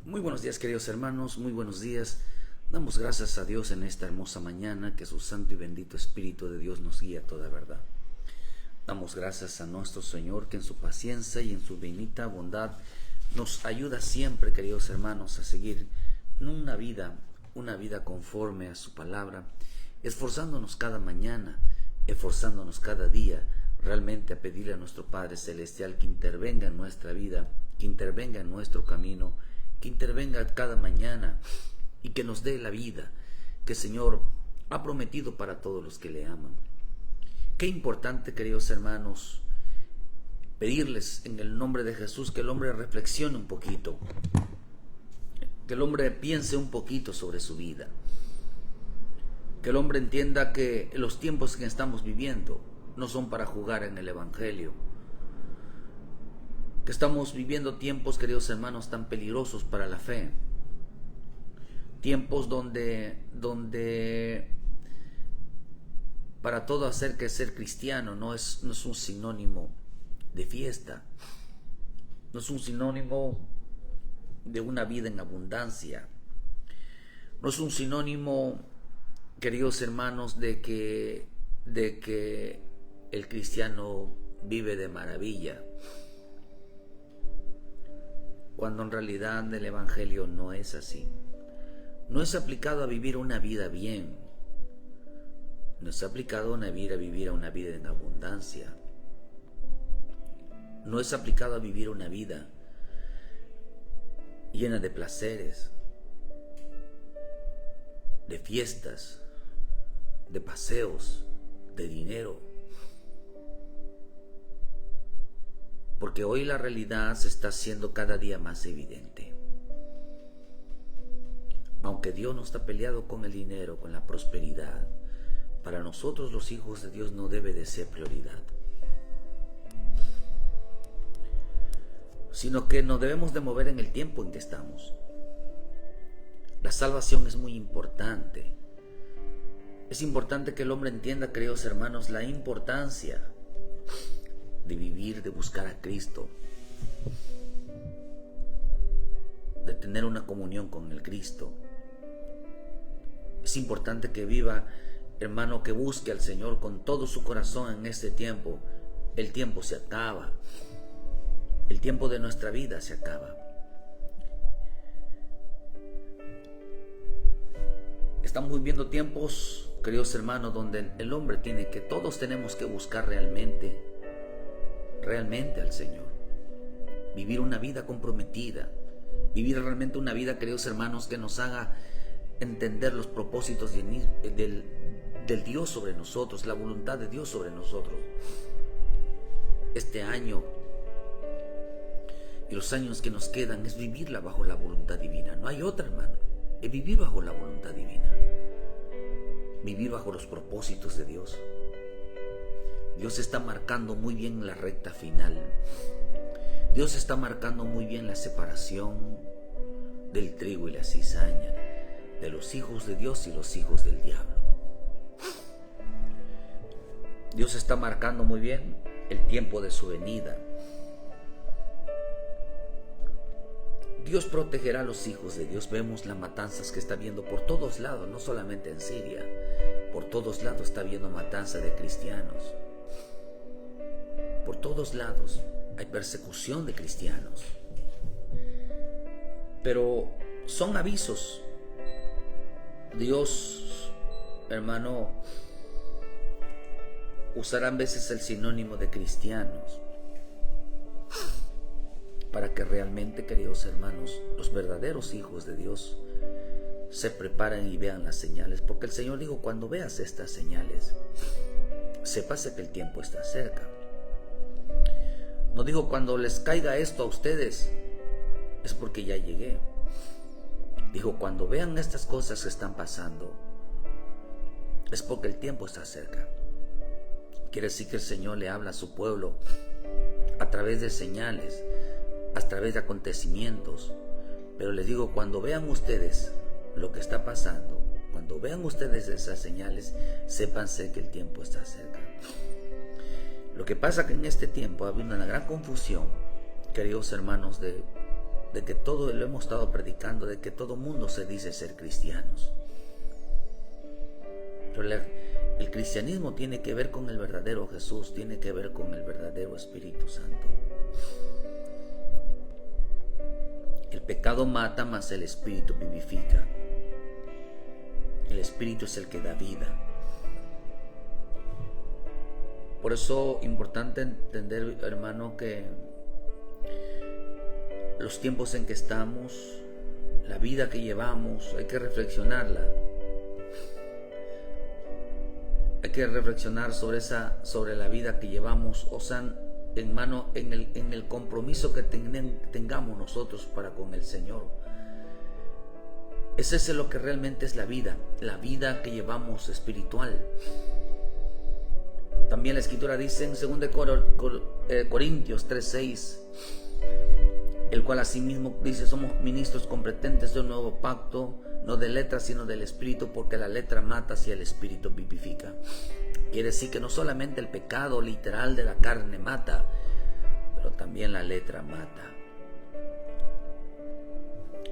Muy buenos días, queridos hermanos, muy buenos días. Damos gracias a Dios en esta hermosa mañana, que su santo y bendito Espíritu de Dios nos guía a toda verdad. Damos gracias a nuestro Señor, que en su paciencia y en su bendita bondad nos ayuda siempre, queridos hermanos, a seguir una vida conforme a su palabra, esforzándonos cada mañana, esforzándonos cada día, realmente a pedirle a nuestro Padre Celestial que intervenga en nuestra vida, que intervenga en nuestro camino, que intervenga cada mañana y que nos dé la vida que el Señor ha prometido para todos los que le aman. Qué importante, queridos hermanos, pedirles en el nombre de Jesús que el hombre reflexione un poquito, que el hombre piense un poquito sobre su vida, que el hombre entienda que los tiempos que estamos viviendo no son para jugar en el Evangelio, que estamos viviendo tiempos, queridos hermanos, tan peligrosos para la fe, tiempos donde para todo hacer que ser cristiano no es un sinónimo de fiesta, no es un sinónimo de una vida en abundancia, no es un sinónimo, queridos hermanos, de que el cristiano vive de maravilla, cuando en realidad el Evangelio no es así. No es aplicado a vivir una vida bien, no es aplicado a vivir una vida en abundancia, no es aplicado a vivir una vida llena de placeres, de fiestas, de paseos, de dinero. Porque hoy la realidad se está haciendo cada día más evidente. Aunque Dios no está peleado con el dinero, con la prosperidad, para nosotros los hijos de Dios no debe de ser prioridad, sino que nos debemos de mover en el tiempo en que estamos. La salvación es muy importante. Es importante que el hombre entienda, queridos hermanos, la importancia de vivir, de buscar a Cristo, de tener una comunión con el Cristo. Es importante que viva, hermano, que busque al Señor con todo su corazón en este tiempo. El tiempo se acaba, el tiempo de nuestra vida se acaba. Estamos viviendo tiempos, queridos hermanos, donde el hombre todos tenemos que buscar realmente al Señor, vivir una vida comprometida, vivir realmente una vida, queridos hermanos, que nos haga entender los propósitos del Dios sobre nosotros, la voluntad de Dios sobre nosotros. Este año y los años que nos quedan es vivirla bajo la voluntad divina, no hay otra, hermano, es vivir bajo la voluntad divina, vivir bajo los propósitos de Dios. Dios está marcando muy bien la recta final. Dios está marcando muy bien la separación del trigo y la cizaña, de los hijos de Dios y los hijos del diablo. Dios está marcando muy bien el tiempo de su venida. Dios protegerá a los hijos de Dios. Vemos las matanzas que está habiendo por todos lados, no solamente en Siria. Por todos lados está habiendo matanza de cristianos. Por todos lados hay persecución de cristianos. Pero son avisos. Dios, hermano, usará a veces el sinónimo de cristianos para que realmente, queridos hermanos, los verdaderos hijos de Dios se preparen y vean las señales. Porque el Señor dijo: cuando veas estas señales, sépase que el tiempo está cerca. No dijo: cuando les caiga esto a ustedes, es porque ya llegué. Dijo: cuando vean estas cosas que están pasando, es porque el tiempo está cerca. Quiere decir que el Señor le habla a su pueblo a través de señales, a través de acontecimientos. Pero les digo, cuando vean ustedes lo que está pasando, cuando vean ustedes esas señales, sépanse que el tiempo está cerca. Lo que pasa que en este tiempo ha habido una gran confusión, queridos hermanos, de de que todo lo hemos estado predicando, de que todo mundo se dice ser cristianos. Pero el cristianismo tiene que ver con el verdadero Jesús, tiene que ver con el verdadero Espíritu Santo. El pecado mata, mas el Espíritu vivifica. El Espíritu es el que da vida. Por eso es importante entender, hermano, que los tiempos en que estamos, la vida que llevamos, hay que reflexionarla. Hay que reflexionar sobre la vida que llevamos, o sea, en el compromiso que tengamos nosotros para con el Señor. Ese es lo que realmente es la vida que llevamos espiritual. También la Escritura dice en 2 Corintios 3:6, el cual asimismo dice: somos ministros competentes de un nuevo pacto, no de letra sino del Espíritu, porque la letra mata si el Espíritu vivifica. Quiere decir que no solamente el pecado literal de la carne mata, pero también la letra mata.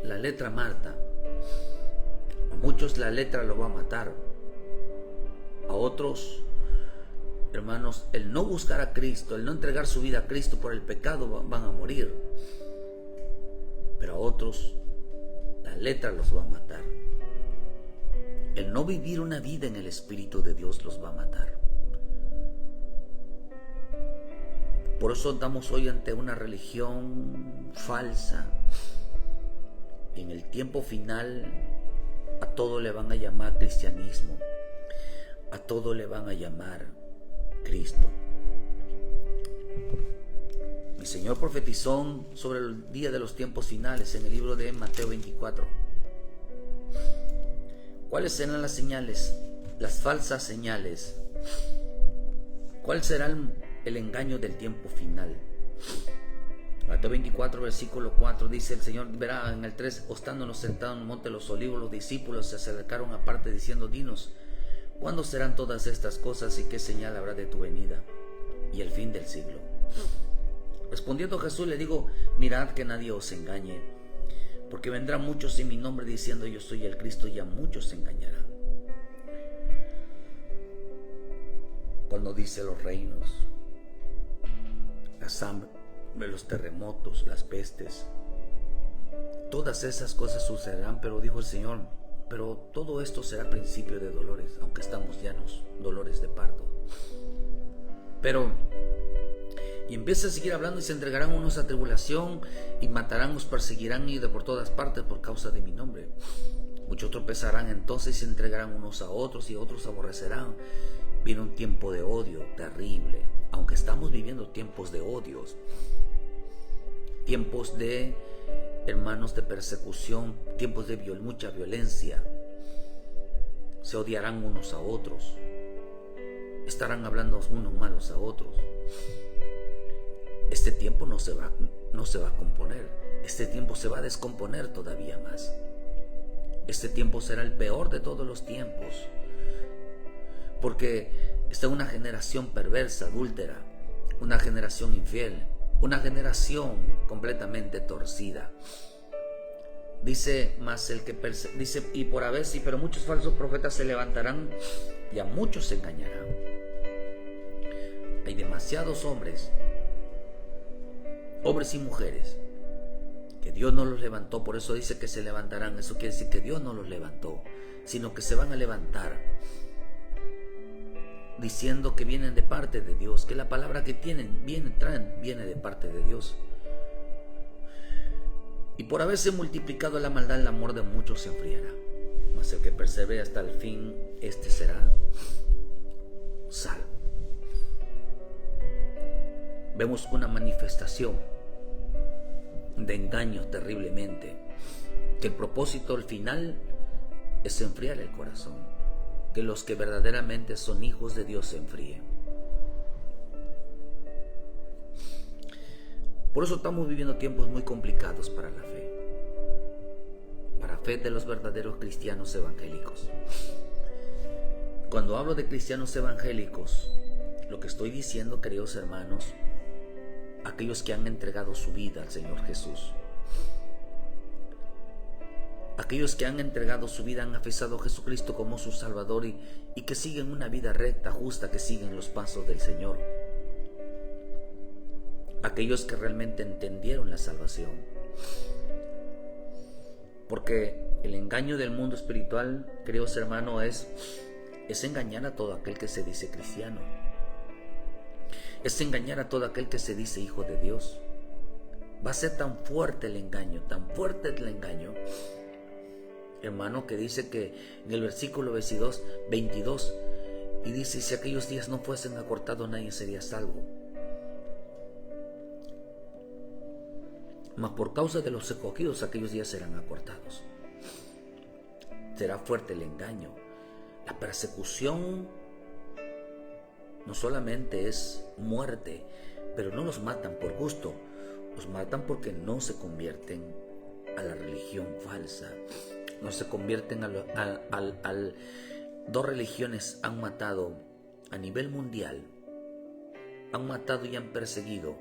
La letra mata. A muchos la letra lo va a matar. A otros, hermanos, el no buscar a Cristo, el no entregar su vida a Cristo por el pecado, van a morir. Pero a otros, la letra los va a matar. El no vivir una vida en el Espíritu de Dios los va a matar. Por eso estamos hoy ante una religión falsa. Y en el tiempo final a todo le van a llamar cristianismo. A todo le van a llamar Cristo. Mi Señor profetizó sobre el día de los tiempos finales en el libro de Mateo 24. ¿Cuáles serán las señales? Las falsas señales. ¿Cuál será el engaño del tiempo final? Mateo 24, versículo 4 dice: el Señor verá en el 3, estándonos sentados en el monte de los olivos, los discípulos se acercaron aparte diciendo: dinos, ¿cuándo serán todas estas cosas y qué señal habrá de tu venida y el fin del siglo? Respondiendo Jesús le digo: mirad que nadie os engañe, porque vendrán muchos en mi nombre diciendo: yo soy el Cristo, y a muchos se engañarán. Cuando dice los reinos, las hambre, los terremotos, las pestes, todas esas cosas sucederán, pero dijo el Señor: pero todo esto será principio de dolores, aunque estamos llanos, dolores de parto. Y empieza a seguir hablando: y se entregarán unos a tribulación, y matarán, os perseguirán y de por todas partes por causa de mi nombre. Muchos tropezarán entonces y se entregarán unos a otros, y otros aborrecerán. Viene un tiempo de odio terrible, aunque estamos viviendo tiempos de odios, tiempos de, hermanos, de persecución, tiempos de mucha violencia. Se odiarán unos a otros, estarán hablando unos malos a otros. Este tiempo no se va a componer. Este tiempo se va a descomponer todavía más. Este tiempo será el peor de todos los tiempos, porque está una generación perversa, adúltera, una generación infiel, una generación completamente torcida. Dice más el que dice: y por haber sí, pero muchos falsos profetas se levantarán y a muchos se engañarán. Hay demasiados hombres y mujeres que Dios no los levantó. Por eso dice que se levantarán. Eso quiere decir que Dios no los levantó, sino que se van a levantar diciendo que vienen de parte de Dios, que la palabra que tienen, viene de parte de Dios. Y por haberse multiplicado la maldad, el amor de muchos se enfriará, mas el que persevere hasta el fin, este será salvo. Vemos una manifestación de engaños terriblemente, que el propósito al final es enfriar el corazón, que los que verdaderamente son hijos de Dios se enfríen. Por eso estamos viviendo tiempos muy complicados para la fe, para la fe de los verdaderos cristianos evangélicos. Cuando hablo de cristianos evangélicos, lo que estoy diciendo, queridos hermanos, aquellos que han entregado su vida al Señor Jesús, aquellos que han entregado su vida, han afesado a Jesucristo como su Salvador y que siguen una vida recta, justa, que siguen los pasos del Señor. Aquellos que realmente entendieron la salvación. Porque el engaño del mundo espiritual, queridos hermanos, es engañar a todo aquel que se dice cristiano. Es engañar a todo aquel que se dice hijo de Dios. Va a ser tan fuerte el engaño, hermano, que dice que en el versículo 22, y dice: si aquellos días no fuesen acortados, nadie sería salvo. Mas por causa de los escogidos, aquellos días serán acortados. Será fuerte el engaño. La persecución no solamente es muerte, pero no los matan por gusto, los matan porque no se convierten a la religión falsa, no se convierten Dos religiones han matado a nivel mundial, han matado y han perseguido,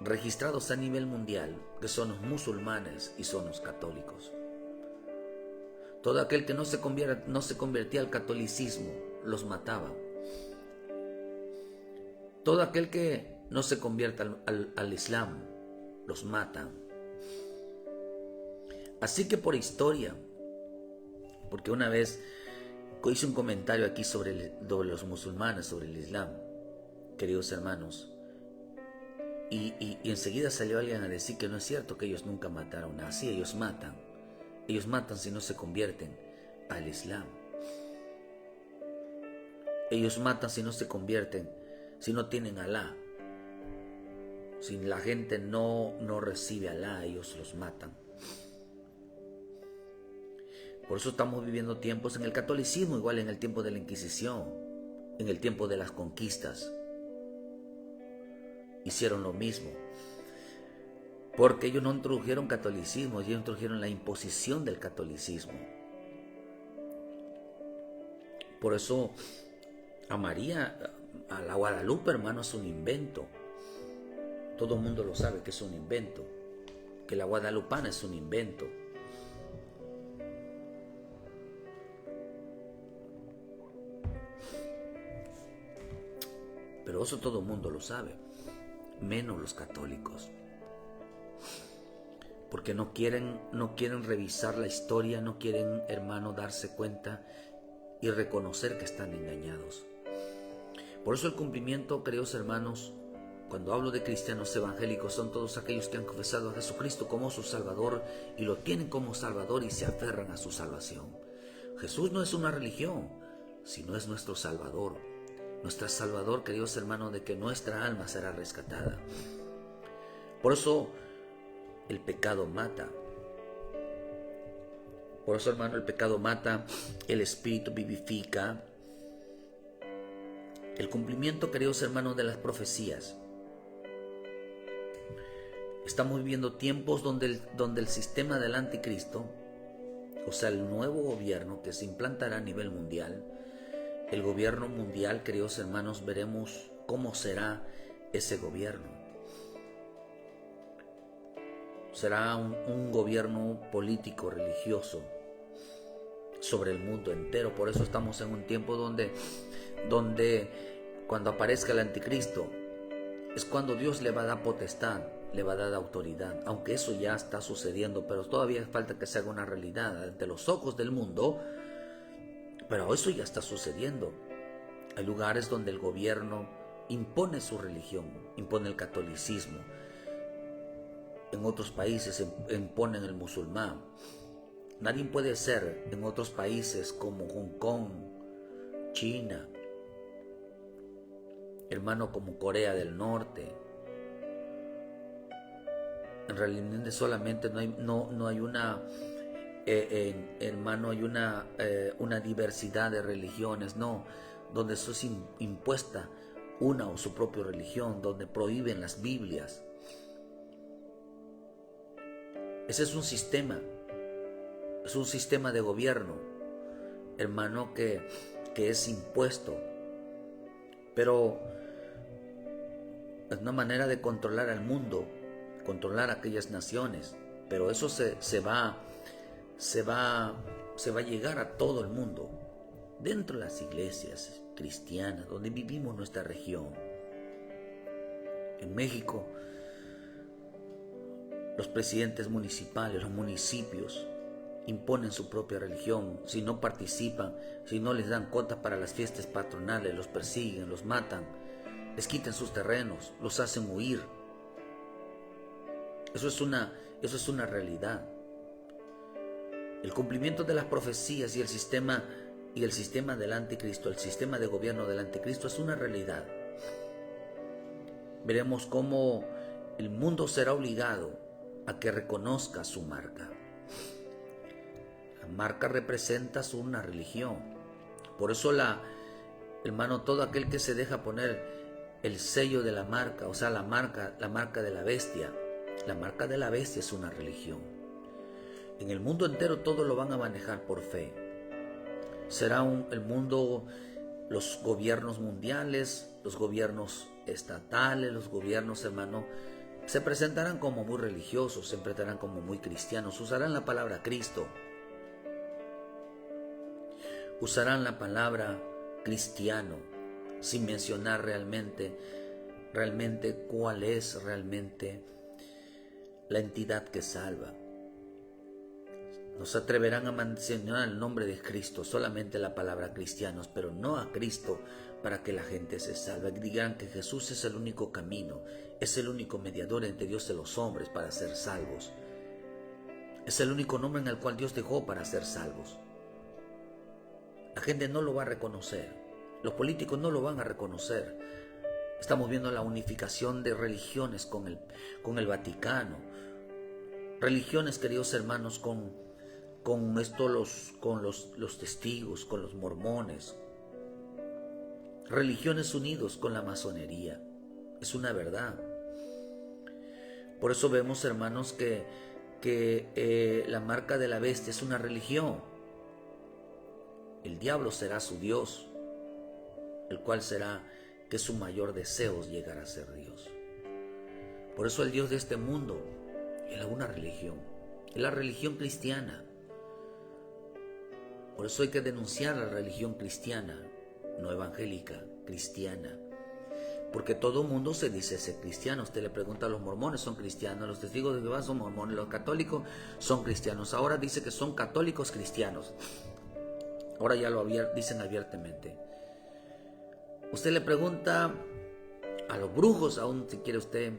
registrados a nivel mundial, que son los musulmanes y son los católicos. Todo aquel que no se convertía al catolicismo, los mataba. Todo aquel que no se convierte al Islam, los matan. Así que por historia, porque una vez hice un comentario aquí sobre los musulmanes, sobre el Islam, queridos hermanos, y enseguida salió alguien a decir que no es cierto, que ellos nunca mataron. Así ellos matan. Ellos matan si no se convierten al Islam. Ellos matan si no se convierten, si no tienen Alá. Si la gente no recibe a Alá, ellos los matan. Por eso estamos viviendo tiempos en el catolicismo, igual en el tiempo de la Inquisición, en el tiempo de las conquistas. Hicieron lo mismo. Porque ellos no introdujeron catolicismo, ellos introdujeron la imposición del catolicismo. Por eso a María, a la Guadalupe, hermano, es un invento. Todo el mundo lo sabe que es un invento, que la guadalupana es un invento. Pero eso todo el mundo lo sabe, menos los católicos. Porque no quieren revisar la historia, no quieren, hermano, darse cuenta y reconocer que están engañados. Por eso el cumplimiento, queridos hermanos, cuando hablo de cristianos evangélicos, son todos aquellos que han confesado a Jesucristo como su Salvador y lo tienen como Salvador y se aferran a su salvación. Jesús no es una religión, sino es nuestro Salvador. Nuestro Salvador, queridos hermanos, de que nuestra alma será rescatada. Por eso el pecado mata. Por eso, hermano, el pecado mata, el Espíritu vivifica. El cumplimiento, queridos hermanos, de las profecías. Estamos viviendo tiempos donde el sistema del anticristo, o sea, el nuevo gobierno que se implantará a nivel mundial, el gobierno mundial, queridos hermanos, veremos cómo será ese gobierno. Será un gobierno político, religioso, sobre el mundo entero. Por eso estamos en un tiempo donde cuando aparezca el anticristo, es cuando Dios le va a dar potestad, le va a dar autoridad. Aunque eso ya está sucediendo, pero todavía falta que se haga una realidad ante los ojos del mundo. Pero eso ya está sucediendo. Hay lugares donde el gobierno impone su religión, impone el catolicismo. En otros países imponen el musulmán. Nadie puede ser en otros países como Hong Kong, China, hermano, como Corea del Norte. En realidad solamente no hay una, hermano, hay una diversidad de religiones, no, donde eso es impuesta una o su propia religión, donde prohíben las Biblias. Ese es un sistema de gobierno, hermano, que es impuesto, pero es una manera de controlar al mundo, controlar a aquellas naciones, pero eso se va a llegar a todo el mundo, dentro de las iglesias cristianas, donde vivimos nuestra región. En México, los presidentes municipales, los municipios, imponen su propia religión. Si no participan, si no les dan cuotas para las fiestas patronales, los persiguen, los matan, les quitan sus terrenos, los hacen huir. Eso es una realidad. El cumplimiento de las profecías y el sistema del anticristo, el sistema de gobierno del anticristo es una realidad. Veremos cómo el mundo será obligado a que reconozca su marca. La marca representa una religión. Por eso, hermano, todo aquel que se deja poner el sello de la marca, o sea, la marca de la bestia es una religión. En el mundo entero todo lo van a manejar por fe. Será el mundo, los gobiernos mundiales, los gobiernos estatales, los gobiernos, hermano, se presentarán como muy religiosos, se presentarán como muy cristianos, usarán la palabra Cristo, usarán la palabra cristiano, sin mencionar realmente cuál es realmente la entidad que salva. No se atreverán a mencionar el nombre de Cristo, solamente la palabra cristianos, pero no a Cristo para que la gente se salve. Digan que Jesús es el único camino, es el único mediador entre Dios y los hombres para ser salvos. Es el único nombre en el cual Dios dejó para ser salvos. La gente no lo va a reconocer, los políticos no lo van a reconocer. Estamos viendo la unificación de religiones con el Vaticano. Religiones, queridos hermanos, con los testigos, con los mormones. Religiones unidos con la masonería. Es una verdad. Por eso vemos, hermanos, que la marca de la bestia es una religión. El diablo será su Dios, el cual será que su mayor deseo es llegar a ser Dios. Por eso el Dios de este mundo es una religión, es la religión cristiana. Por eso hay que denunciar la religión cristiana, no evangélica, cristiana. Porque todo el mundo se dice ser cristiano. Usted le pregunta a los mormones, son cristianos. Los testigos de Jehová son mormones. Los católicos son cristianos. Ahora dice que son católicos cristianos. Ahora ya lo dicen abiertamente. Usted le pregunta a los brujos, aún si quiere usted,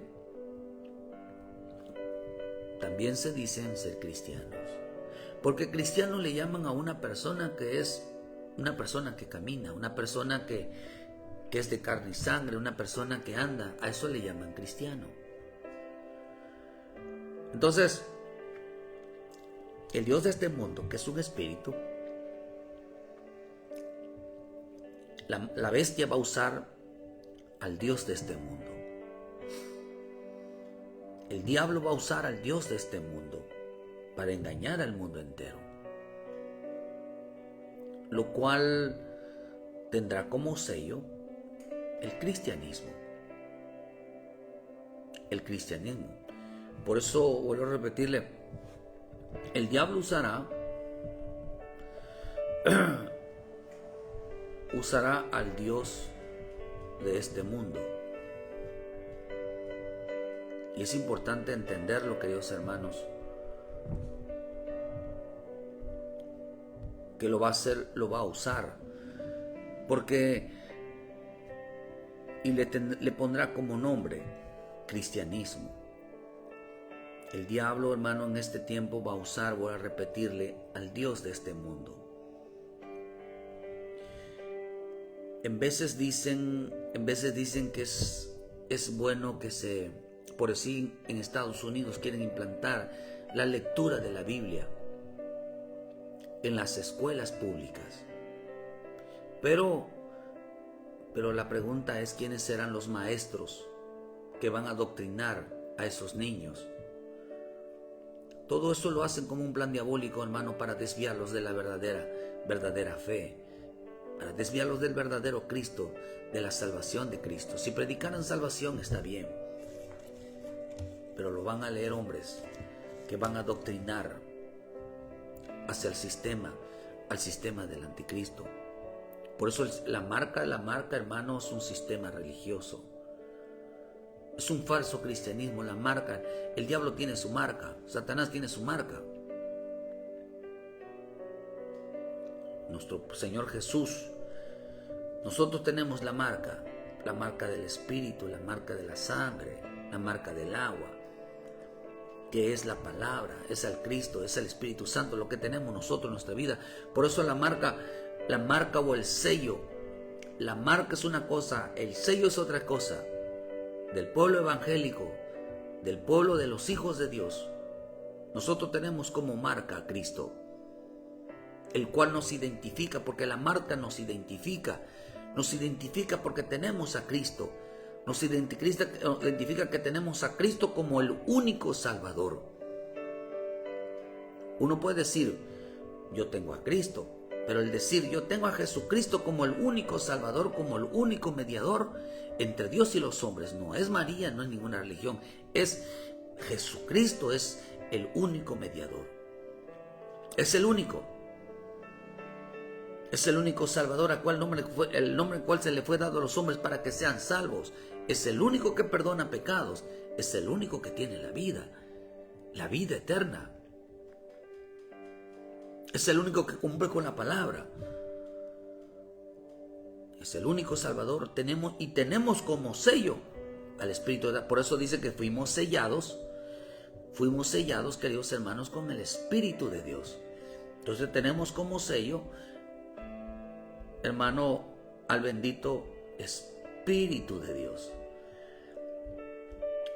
también se dicen ser cristianos. Porque cristiano le llaman a una persona que es una persona que camina, una persona que es de carne y sangre, una persona que anda. A eso le llaman cristiano. Entonces, el Dios de este mundo, que es un espíritu, la bestia va a usar al Dios de este mundo. El diablo va a usar al Dios de este mundo para engañar al mundo entero, lo cual tendrá como sello el cristianismo. El cristianismo. Por eso vuelvo a repetirle, el diablo usará al Dios de este mundo. Y es importante entenderlo, queridos hermanos, que lo va a usar, porque le pondrá como nombre cristianismo. El diablo, hermano, en este tiempo va a usar, voy a repetirle, al Dios de este mundo. En veces dicen que es bueno que por así en Estados Unidos quieren implantar la lectura de la Biblia en las escuelas públicas. Pero la pregunta es, ¿quiénes serán los maestros que van a adoctrinar a esos niños? Todo eso lo hacen como un plan diabólico, hermano, para desviarlos de la verdadera fe, para desviarlos del verdadero Cristo, de la salvación de Cristo. Si predicaran salvación está bien, pero lo van a leer hombres que que van a adoctrinar hacia el sistema, al sistema del anticristo. Por eso la marca, hermano, es un sistema religioso. Es un falso cristianismo, la marca. El diablo tiene su marca, Satanás tiene su marca. Nuestro Señor Jesús, nosotros tenemos la marca del Espíritu, la marca de la sangre, la marca del agua, que es la palabra, es el Cristo, es el Espíritu Santo, lo que tenemos nosotros en nuestra vida. Por eso la marca o el sello, la marca es una cosa, el sello es otra cosa. Del pueblo evangélico, del pueblo de los hijos de Dios, nosotros tenemos como marca a Cristo, el cual nos identifica, porque la marca nos identifica porque tenemos a Cristo, nos identifica que tenemos a Cristo como el único Salvador. Uno puede decir, yo tengo a Cristo, pero el decir yo tengo a Jesucristo como el único Salvador, como el único mediador entre Dios y los hombres, no es María, no es ninguna religión, es Jesucristo, es el único mediador, es el único Salvador, el nombre cual se le fue dado a los hombres para que sean salvos. Es el único que perdona pecados, es el único que tiene la vida eterna. Es el único que cumple con la palabra. Es el único Salvador. Tenemos como sello al Espíritu de Dios. Por eso dice que fuimos sellados, queridos hermanos, con el Espíritu de Dios. Entonces tenemos como sello, hermano, al bendito Espíritu de Dios.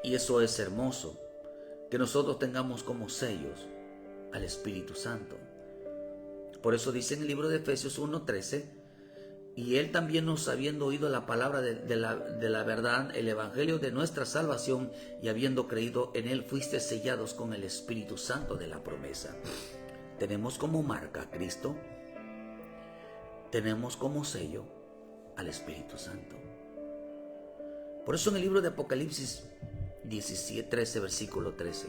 Y eso es hermoso, que nosotros tengamos como sellos al Espíritu Santo. Por eso dice en el libro de Efesios 1:13, y Él también nos habiendo oído la palabra de la verdad, el evangelio de nuestra salvación, y habiendo creído en Él, fuiste sellados con el Espíritu Santo de la promesa. Tenemos como marca a Cristo, tenemos como sello al Espíritu Santo. Por eso en el libro de Apocalipsis 13, versículo 13,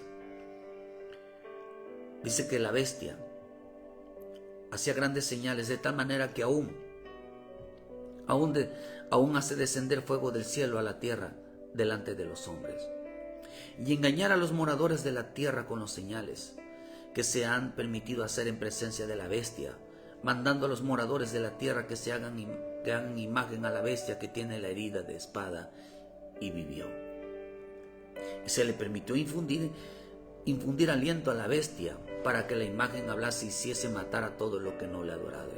dice que la bestia hacía grandes señales, de tal manera que aún hace descender fuego del cielo a la tierra delante de los hombres, y engañar a los moradores de la tierra con las señales que se han permitido hacer en presencia de la bestia, mandando a los moradores de la tierra que hagan imagen a la bestia que tiene la herida de espada y vivió. Y se le permitió infundir aliento a la bestia para que la imagen hablase y hiciese matar a todo lo que no le adoraba.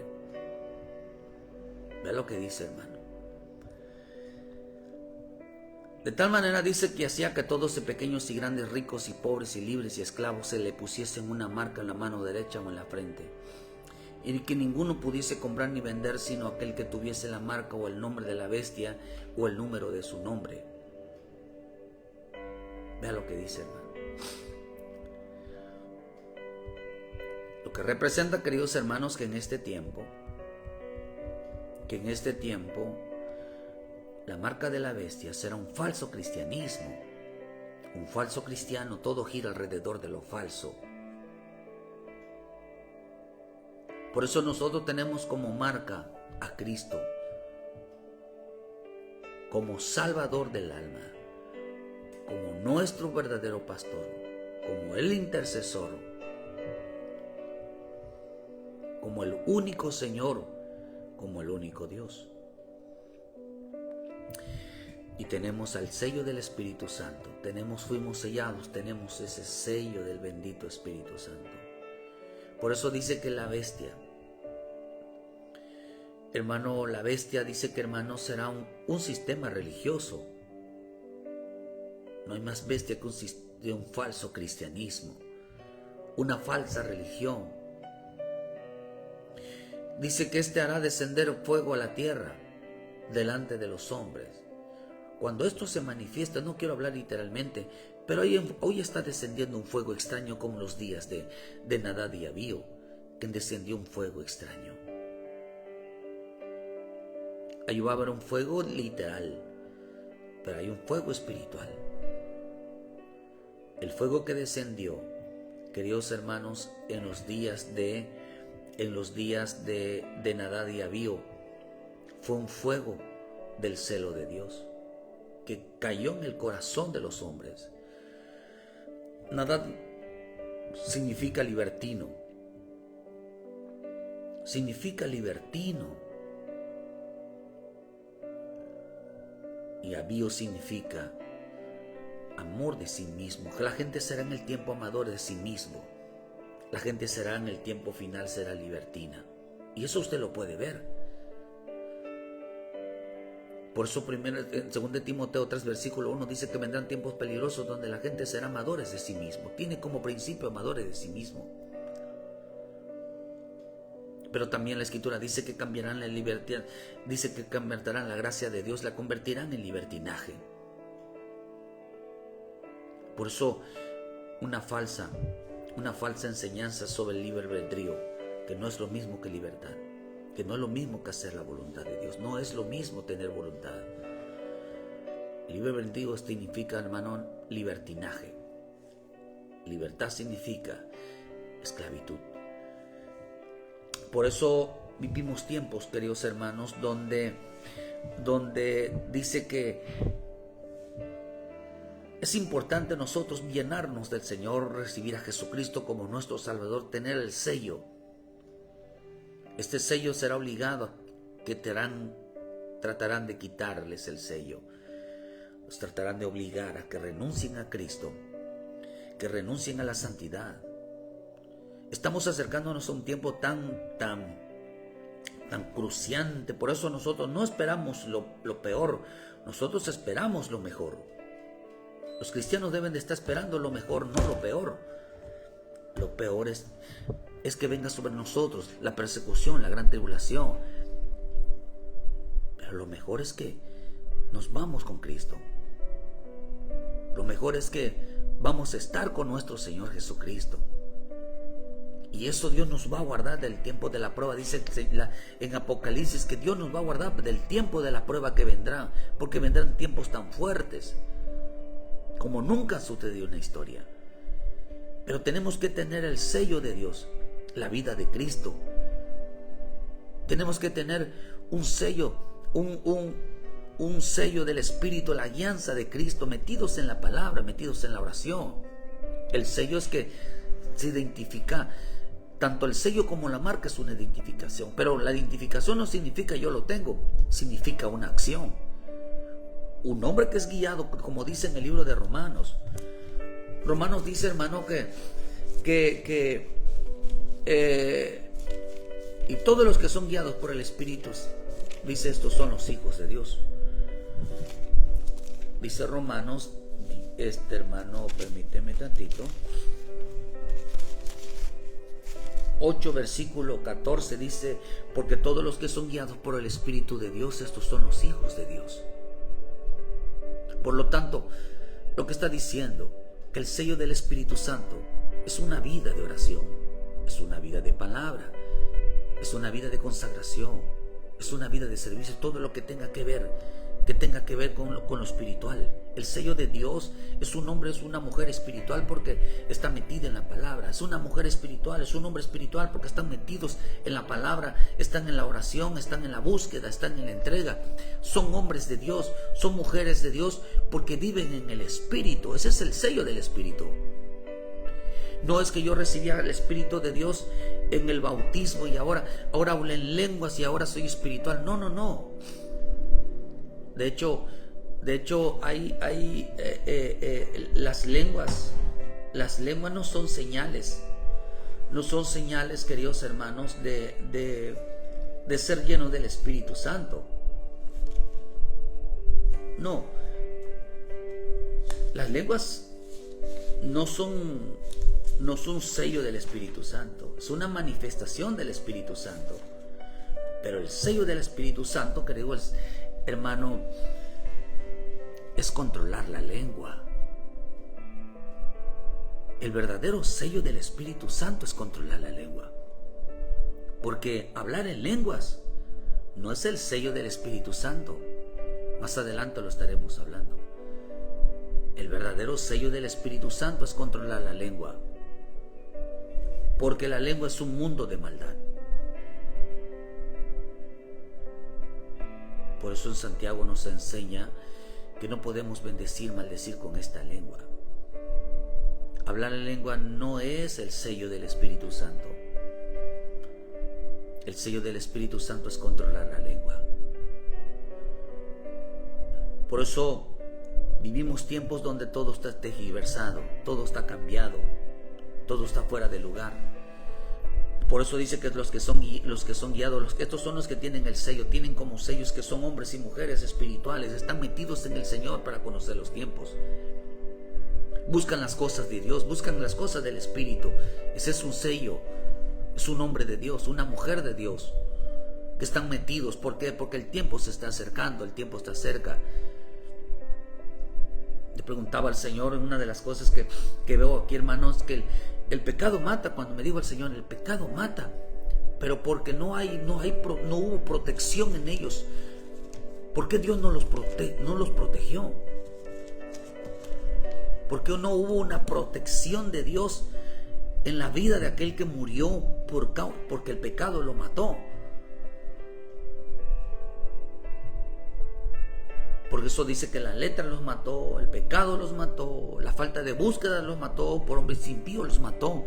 Vea lo que dice, hermano. De tal manera dice que hacía que todos, pequeños y grandes, ricos y pobres y libres y esclavos, se le pusiesen una marca en la mano derecha o en la frente, y que ninguno pudiese comprar ni vender sino aquel que tuviese la marca o el nombre de la bestia o el número de su nombre. Vea lo que dice, hermano. Lo que representa, queridos hermanos, que en este tiempo la marca de la bestia será un falso cristianismo, un falso cristiano. Todo gira alrededor de lo falso. Por eso nosotros tenemos como marca a Cristo, como Salvador del alma, como nuestro verdadero pastor, como el intercesor, como el único Señor, como el único Dios. Y tenemos al sello del Espíritu Santo. Fuimos sellados, tenemos ese sello del bendito Espíritu Santo. Por eso dice que la bestia, hermano, la bestia dice que, hermano, será un sistema religioso. No hay más bestia que un falso cristianismo, una falsa religión. Dice que hará descender fuego a la tierra delante de los hombres. Cuando esto se manifiesta, no quiero hablar literalmente, pero hoy está descendiendo un fuego extraño como los días de Nadab y Abiú, que descendió un fuego extraño. Ahí va a haber un fuego literal, pero hay un fuego espiritual. El fuego que descendió queridos hermanos, en los días de Nadab y Abiú, fue un fuego del celo de Dios que cayó en el corazón de los hombres. Nadab significa libertino. Significa libertino. Y Abiú significa amor de sí mismo. La gente será en el tiempo amador de sí mismo. La gente será en el tiempo final, será libertina. Y eso usted lo puede ver. Por eso en 2 Timoteo 3, versículo 1 dice que vendrán tiempos peligrosos donde la gente será amadores de sí mismo. Tiene como principio amadores de sí mismo. Pero también la Escritura dice que cambiarán la libertad, dice que convertirán la gracia de Dios, la convertirán en libertinaje. Por eso una falsa enseñanza sobre el libre albedrío, que no es lo mismo que libertad, que no es lo mismo que hacer la voluntad de Dios, no es lo mismo tener voluntad. El libre albedrío significa, hermano, libertinaje. Libertad significa esclavitud. Por eso vivimos tiempos, queridos hermanos, donde dice que es importante nosotros llenarnos del Señor, recibir a Jesucristo como nuestro Salvador, tener el sello. Este sello será obligado, que tratarán de quitarles el sello. Los tratarán de obligar a que renuncien a Cristo, que renuncien a la santidad. Estamos acercándonos a un tiempo tan cruciante. Por eso nosotros no esperamos lo peor, nosotros esperamos lo mejor. Los cristianos deben de estar esperando lo mejor, no lo peor. Lo peor es que venga sobre nosotros la persecución, la gran tribulación. Pero lo mejor es que nos vamos con Cristo. Lo mejor es que vamos a estar con nuestro Señor Jesucristo. Y eso Dios nos va a guardar del tiempo de la prueba. Dice en Apocalipsis que Dios nos va a guardar del tiempo de la prueba que vendrá, porque vendrán tiempos tan fuertes como nunca ha sucedido en la historia. Pero tenemos que tener el sello de Dios, la vida de Cristo. Tenemos que tener un sello, un sello del Espíritu, la alianza de Cristo, metidos en la palabra, metidos en la oración. El sello es que se identifica. Tanto el sello como la marca es una identificación, pero la identificación no significa yo lo tengo, significa una acción. Un hombre que es guiado, como dice en el libro de Romanos. Romanos dice, hermano, y todos los que son guiados por el Espíritu, dice, estos son los hijos de Dios. Dice Romanos, hermano, permíteme tantito. 8, versículo 14 dice, porque todos los que son guiados por el Espíritu de Dios, estos son los hijos de Dios. Por lo tanto, lo que está diciendo, que el sello del Espíritu Santo es una vida de oración, es una vida de palabra, es una vida de consagración, es una vida de servicio, todo lo que tenga que ver con lo espiritual. El sello de Dios es un hombre, es una mujer espiritual porque está metida en la palabra. Es una mujer espiritual, es un hombre espiritual porque están metidos en la palabra, están en la oración, están en la búsqueda, están en la entrega. Son hombres de Dios, son mujeres de Dios porque viven en el Espíritu. Ese es el sello del Espíritu. No es que yo recibía el Espíritu de Dios en el bautismo y ahora hablo en lenguas y ahora soy espiritual. No. De hecho, hay las lenguas no son señales, queridos hermanos, de ser llenos del Espíritu Santo. No, las lenguas no son sello del Espíritu Santo, es una manifestación del Espíritu Santo. Pero el sello del Espíritu Santo, queridos hermano, es controlar la lengua. El verdadero sello del Espíritu Santo es controlar la lengua. Porque hablar en lenguas no es el sello del Espíritu Santo. Más adelante lo estaremos hablando. El verdadero sello del Espíritu Santo es controlar la lengua. porque la lengua es un mundo de maldad. Por eso en Santiago nos enseña que no podemos bendecir, maldecir con esta lengua. Hablar en lengua no es el sello del Espíritu Santo. El sello del Espíritu Santo es controlar la lengua. Por eso vivimos tiempos donde todo está tergiversado, todo está cambiado, todo está fuera de lugar. Por eso dice que los que son guiados, estos son los que tienen el sello, tienen como sellos que son hombres y mujeres espirituales, están metidos en el Señor para conocer los tiempos. Buscan las cosas de Dios, buscan las cosas del Espíritu. Ese es un sello, es un hombre de Dios, una mujer de Dios, que están metidos. ¿Por qué? Porque el tiempo se está acercando, el tiempo está cerca. Le preguntaba al Señor, en una de las cosas que veo aquí, hermanos, que el pecado mata. Cuando me dijo el Señor, el pecado mata, pero porque no hubo protección en ellos. ¿Por qué Dios no los protegió? ¿Por qué no hubo una protección de Dios en la vida de aquel que murió porque el pecado lo mató? Porque eso dice que la letra los mató, el pecado los mató, la falta de búsqueda los mató, por hombres impíos los mató,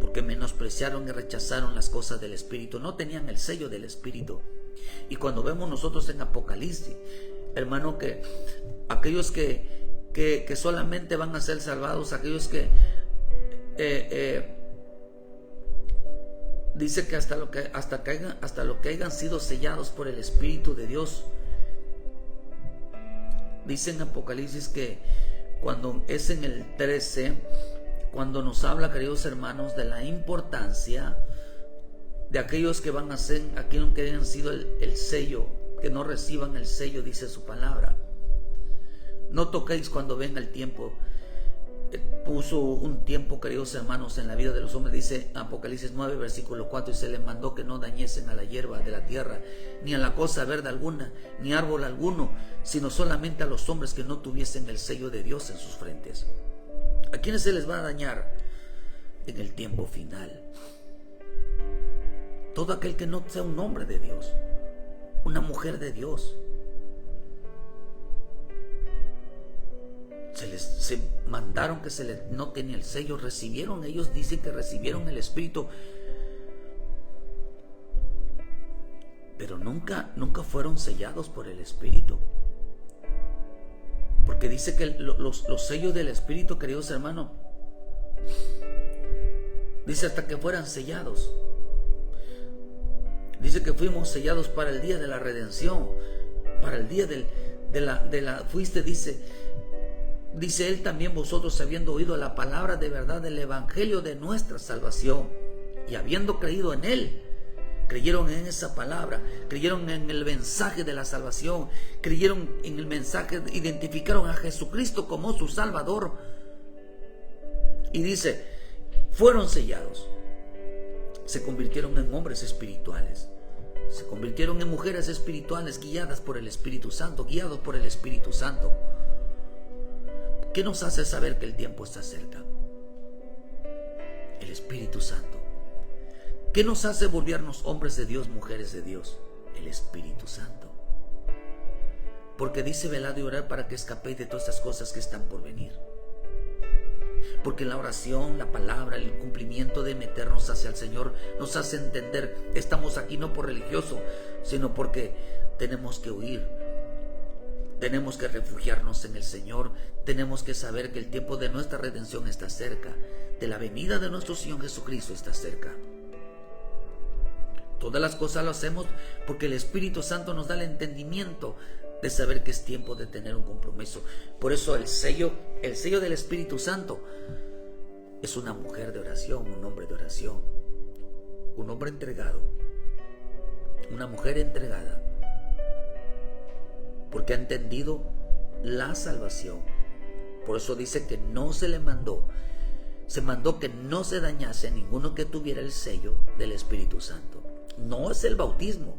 porque menospreciaron y rechazaron las cosas del Espíritu, no tenían el sello del Espíritu. Y cuando vemos nosotros en Apocalipsis, hermano, que aquellos que solamente van a ser salvados, aquellos que dice que hasta lo que hayan sido sellados por el Espíritu de Dios. Dice en Apocalipsis que cuando es en el 13, cuando nos habla, queridos hermanos, de la importancia de aquellos que van a ser, aquellos que hayan sido el sello, que no reciban el sello, dice su palabra. No toquéis cuando venga el tiempo. Puso un tiempo, queridos hermanos, en la vida de los hombres, dice Apocalipsis 9, versículo 4, y se les mandó que no dañesen a la hierba de la tierra, ni a la cosa verde alguna, ni árbol alguno, sino solamente a los hombres que no tuviesen el sello de Dios en sus frentes. ¿A quiénes se les va a dañar? En el tiempo final. Todo aquel que no sea un hombre de Dios, una mujer de Dios. Se mandaron que no tenía el sello, recibieron, ellos dicen que recibieron el Espíritu, pero nunca fueron sellados por el Espíritu. Porque dice que los sellos del Espíritu, queridos hermanos, dice hasta que fueran sellados. Dice que fuimos sellados para el día de la redención, para el día dice él también, vosotros habiendo oído la palabra de verdad del evangelio de nuestra salvación y habiendo creído en él, creyeron en esa palabra, creyeron en el mensaje de la salvación, creyeron en el mensaje, identificaron a Jesucristo como su Salvador. Y dice, fueron sellados, se convirtieron en hombres espirituales, se convirtieron en mujeres espirituales guiadas por el Espíritu Santo, guiados por el Espíritu Santo. ¿Qué nos hace saber que el tiempo está cerca? El Espíritu Santo. ¿Qué nos hace volvernos hombres de Dios, mujeres de Dios? El Espíritu Santo. Porque dice, velad y orad para que escapéis de todas estas cosas que están por venir. Porque la oración, la palabra, el cumplimiento de meternos hacia el Señor nos hace entender, estamos aquí no por religioso, sino porque tenemos que huir. Tenemos que refugiarnos en el Señor. Tenemos que saber que el tiempo de nuestra redención está cerca. De la venida de nuestro Señor Jesucristo está cerca. Todas las cosas lo hacemos porque el Espíritu Santo nos da el entendimiento de saber que es tiempo de tener un compromiso. Por eso el sello del Espíritu Santo es una mujer de oración, un hombre de oración, un hombre entregado, una mujer entregada, porque ha entendido la salvación. Por eso dice que no se le mandó, se mandó que no se dañase a ninguno que tuviera el sello del Espíritu Santo. No es el bautismo.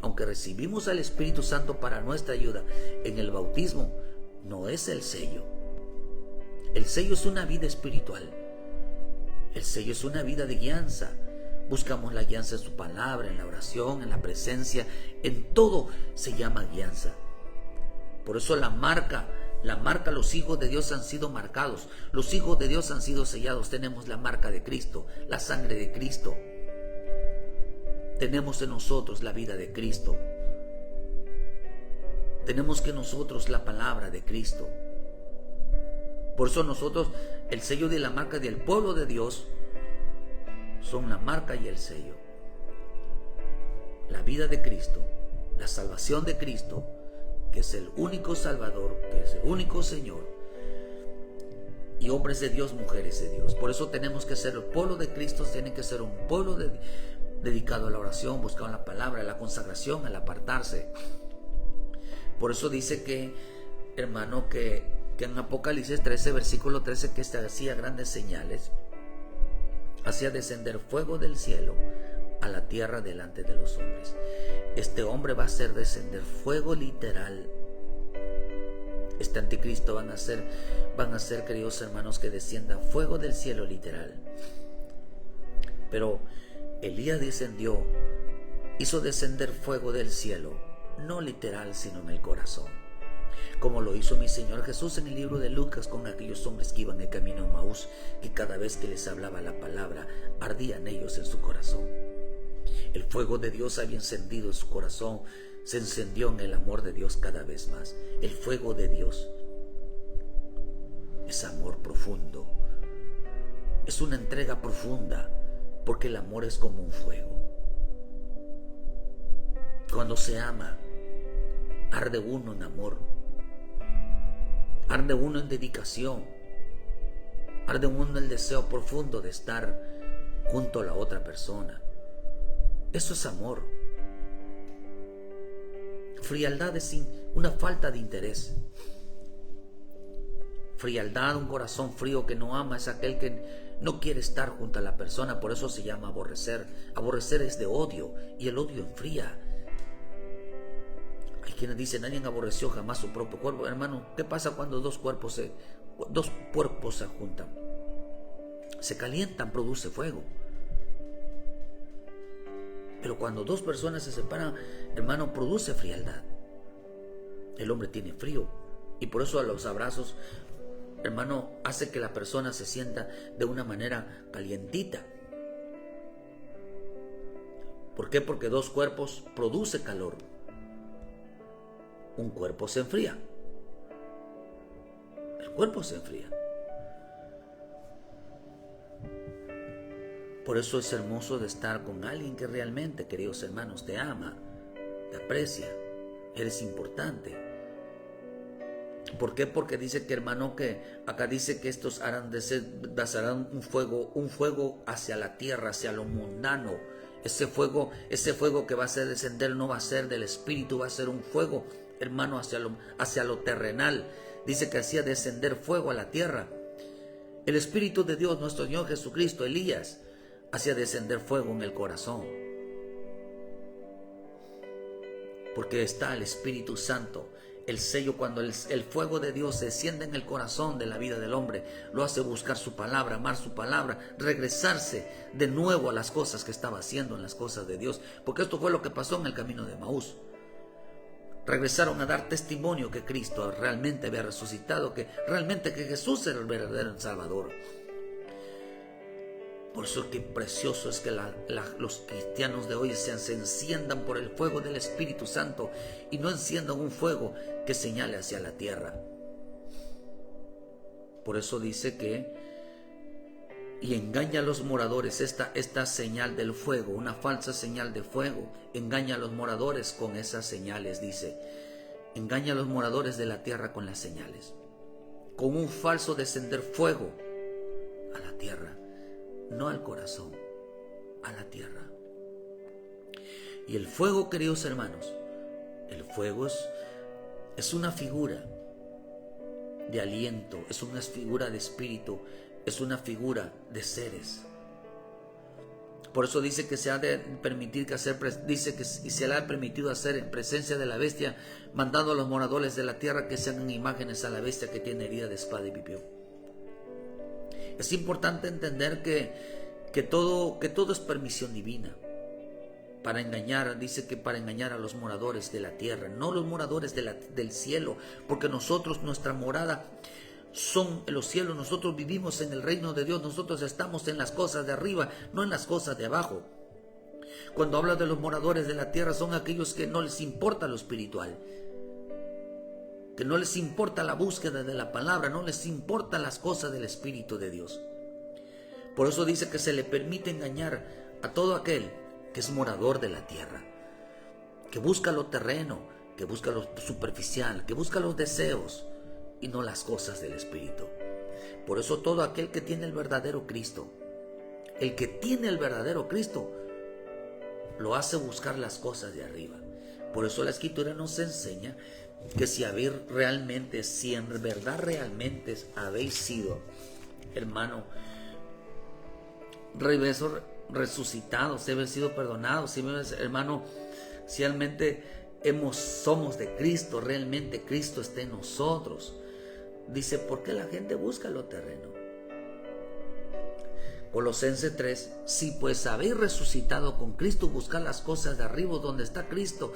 Aunque recibimos al Espíritu Santo para nuestra ayuda, en el bautismo no es el sello. El sello es una vida espiritual. El sello es una vida de guianza. Buscamos la guianza en su palabra, en la oración, en la presencia, en todo se llama guianza. Por eso la marca, los hijos de Dios han sido marcados, los hijos de Dios han sido sellados. Tenemos la marca de Cristo, la sangre de Cristo. Tenemos en nosotros la vida de Cristo. Tenemos que nosotros la palabra de Cristo. Por eso nosotros, el sello de la marca del pueblo de Dios, son la marca y el sello. La vida de Cristo, la salvación de Cristo, que es el único Salvador, que es el único Señor. Y hombres de Dios, mujeres de Dios. Por eso tenemos que ser el pueblo de Cristo, tiene que ser un pueblo dedicado a la oración, buscando la palabra, a la consagración, al apartarse. Por eso dice que, hermano, que en Apocalipsis 13, versículo 13, que hacía grandes señales, hacía descender fuego del cielo a la tierra delante de los hombres. Este hombre va a hacer descender fuego literal. Este anticristo van a hacer, queridos hermanos, que descienda fuego del cielo literal. Pero Elías hizo descender fuego del cielo, no literal, sino en el corazón, como lo hizo mi Señor Jesús en el libro de Lucas con aquellos hombres que iban de camino a Maús, que cada vez que les hablaba la palabra, ardían ellos en su corazón. El fuego de Dios había encendido en su corazón, se encendió en el amor de Dios cada vez más. El fuego de Dios es amor profundo, es una entrega profunda, porque el amor es como un fuego. Cuando se ama, arde uno en amor, arde uno en dedicación, arde uno en el deseo profundo de estar junto a la otra persona. Eso es amor. Frialdad es una falta de interés. Frialdad, un corazón frío que no ama, es aquel que no quiere estar junto a la persona. Por eso se llama aborrecer. Aborrecer es de odio, y el odio enfría. Hay quienes dicen, nadie aborreció jamás su propio cuerpo. Hermano, ¿qué pasa cuando dos cuerpos se juntan? Se calientan, produce fuego. Pero cuando dos personas se separan, hermano, produce frialdad. El hombre tiene frío, y por eso a los abrazos, hermano, hace que la persona se sienta de una manera calientita. ¿Por qué? Porque dos cuerpos produce calor. Un cuerpo se enfría. El cuerpo se enfría. Por eso es hermoso de estar con alguien que realmente, queridos hermanos, te ama, te aprecia, eres importante. ¿Por qué? Porque dice que, hermano, que acá dice que estos harán un fuego hacia la tierra, hacia lo mundano. Ese fuego que va a hacer descender no va a ser del espíritu, va a ser un fuego, hermano, hacia lo terrenal. Dice que hacía descender fuego a la tierra. El Espíritu de Dios, nuestro Señor Jesucristo, Elías, hacía descender fuego en el corazón. Porque está el Espíritu Santo. El sello, cuando el fuego de Dios se enciende en el corazón de la vida del hombre, lo hace buscar su palabra, amar su palabra, regresarse de nuevo a las cosas que estaba haciendo, en las cosas de Dios. Porque esto fue lo que pasó en el camino de Maús. Regresaron a dar testimonio que Cristo realmente había resucitado, que realmente que Jesús era el verdadero Salvador. Por eso qué precioso es que los cristianos de hoy se enciendan por el fuego del Espíritu Santo y no enciendan un fuego que señale hacia la tierra. Por eso dice que y engaña a los moradores, esta señal del fuego, una falsa señal de fuego, engaña a los moradores con esas señales, dice. Engaña a los moradores de la tierra con las señales, con un falso descender fuego a la tierra. No al corazón, a la tierra. Y el fuego, queridos hermanos, el fuego es una figura de aliento, es una figura de espíritu, es una figura de seres. Por eso dice que se ha de permitir se le ha permitido hacer en presencia de la bestia, mandando a los moradores de la tierra que se hagan imágenes a la bestia que tiene herida de espada y pipión. Es importante entender que todo es permisión divina. Para engañar, dice que para engañar a los moradores de la tierra, no los moradores del cielo, porque nosotros, nuestra morada son los cielos, nosotros vivimos en el reino de Dios, nosotros estamos en las cosas de arriba, no en las cosas de abajo. Cuando habla de los moradores de la tierra, son aquellos que no les importa lo espiritual, que no les importa la búsqueda de la palabra, no les importan las cosas del Espíritu de Dios. Por eso dice que se le permite engañar a todo aquel que es morador de la tierra, que busca lo terreno, que busca lo superficial, que busca los deseos y no las cosas del Espíritu. Por eso todo aquel que tiene el verdadero Cristo, el que tiene el verdadero Cristo, lo hace buscar las cosas de arriba. Por eso la Escritura nos enseña que si en verdad realmente habéis sido, hermano, resucitados, si habéis sido perdonados, hermano, si realmente somos de Cristo, realmente Cristo está en nosotros. Dice, ¿por qué la gente busca lo terreno? Colosenses 3, si pues habéis resucitado con Cristo, buscad las cosas de arriba donde está Cristo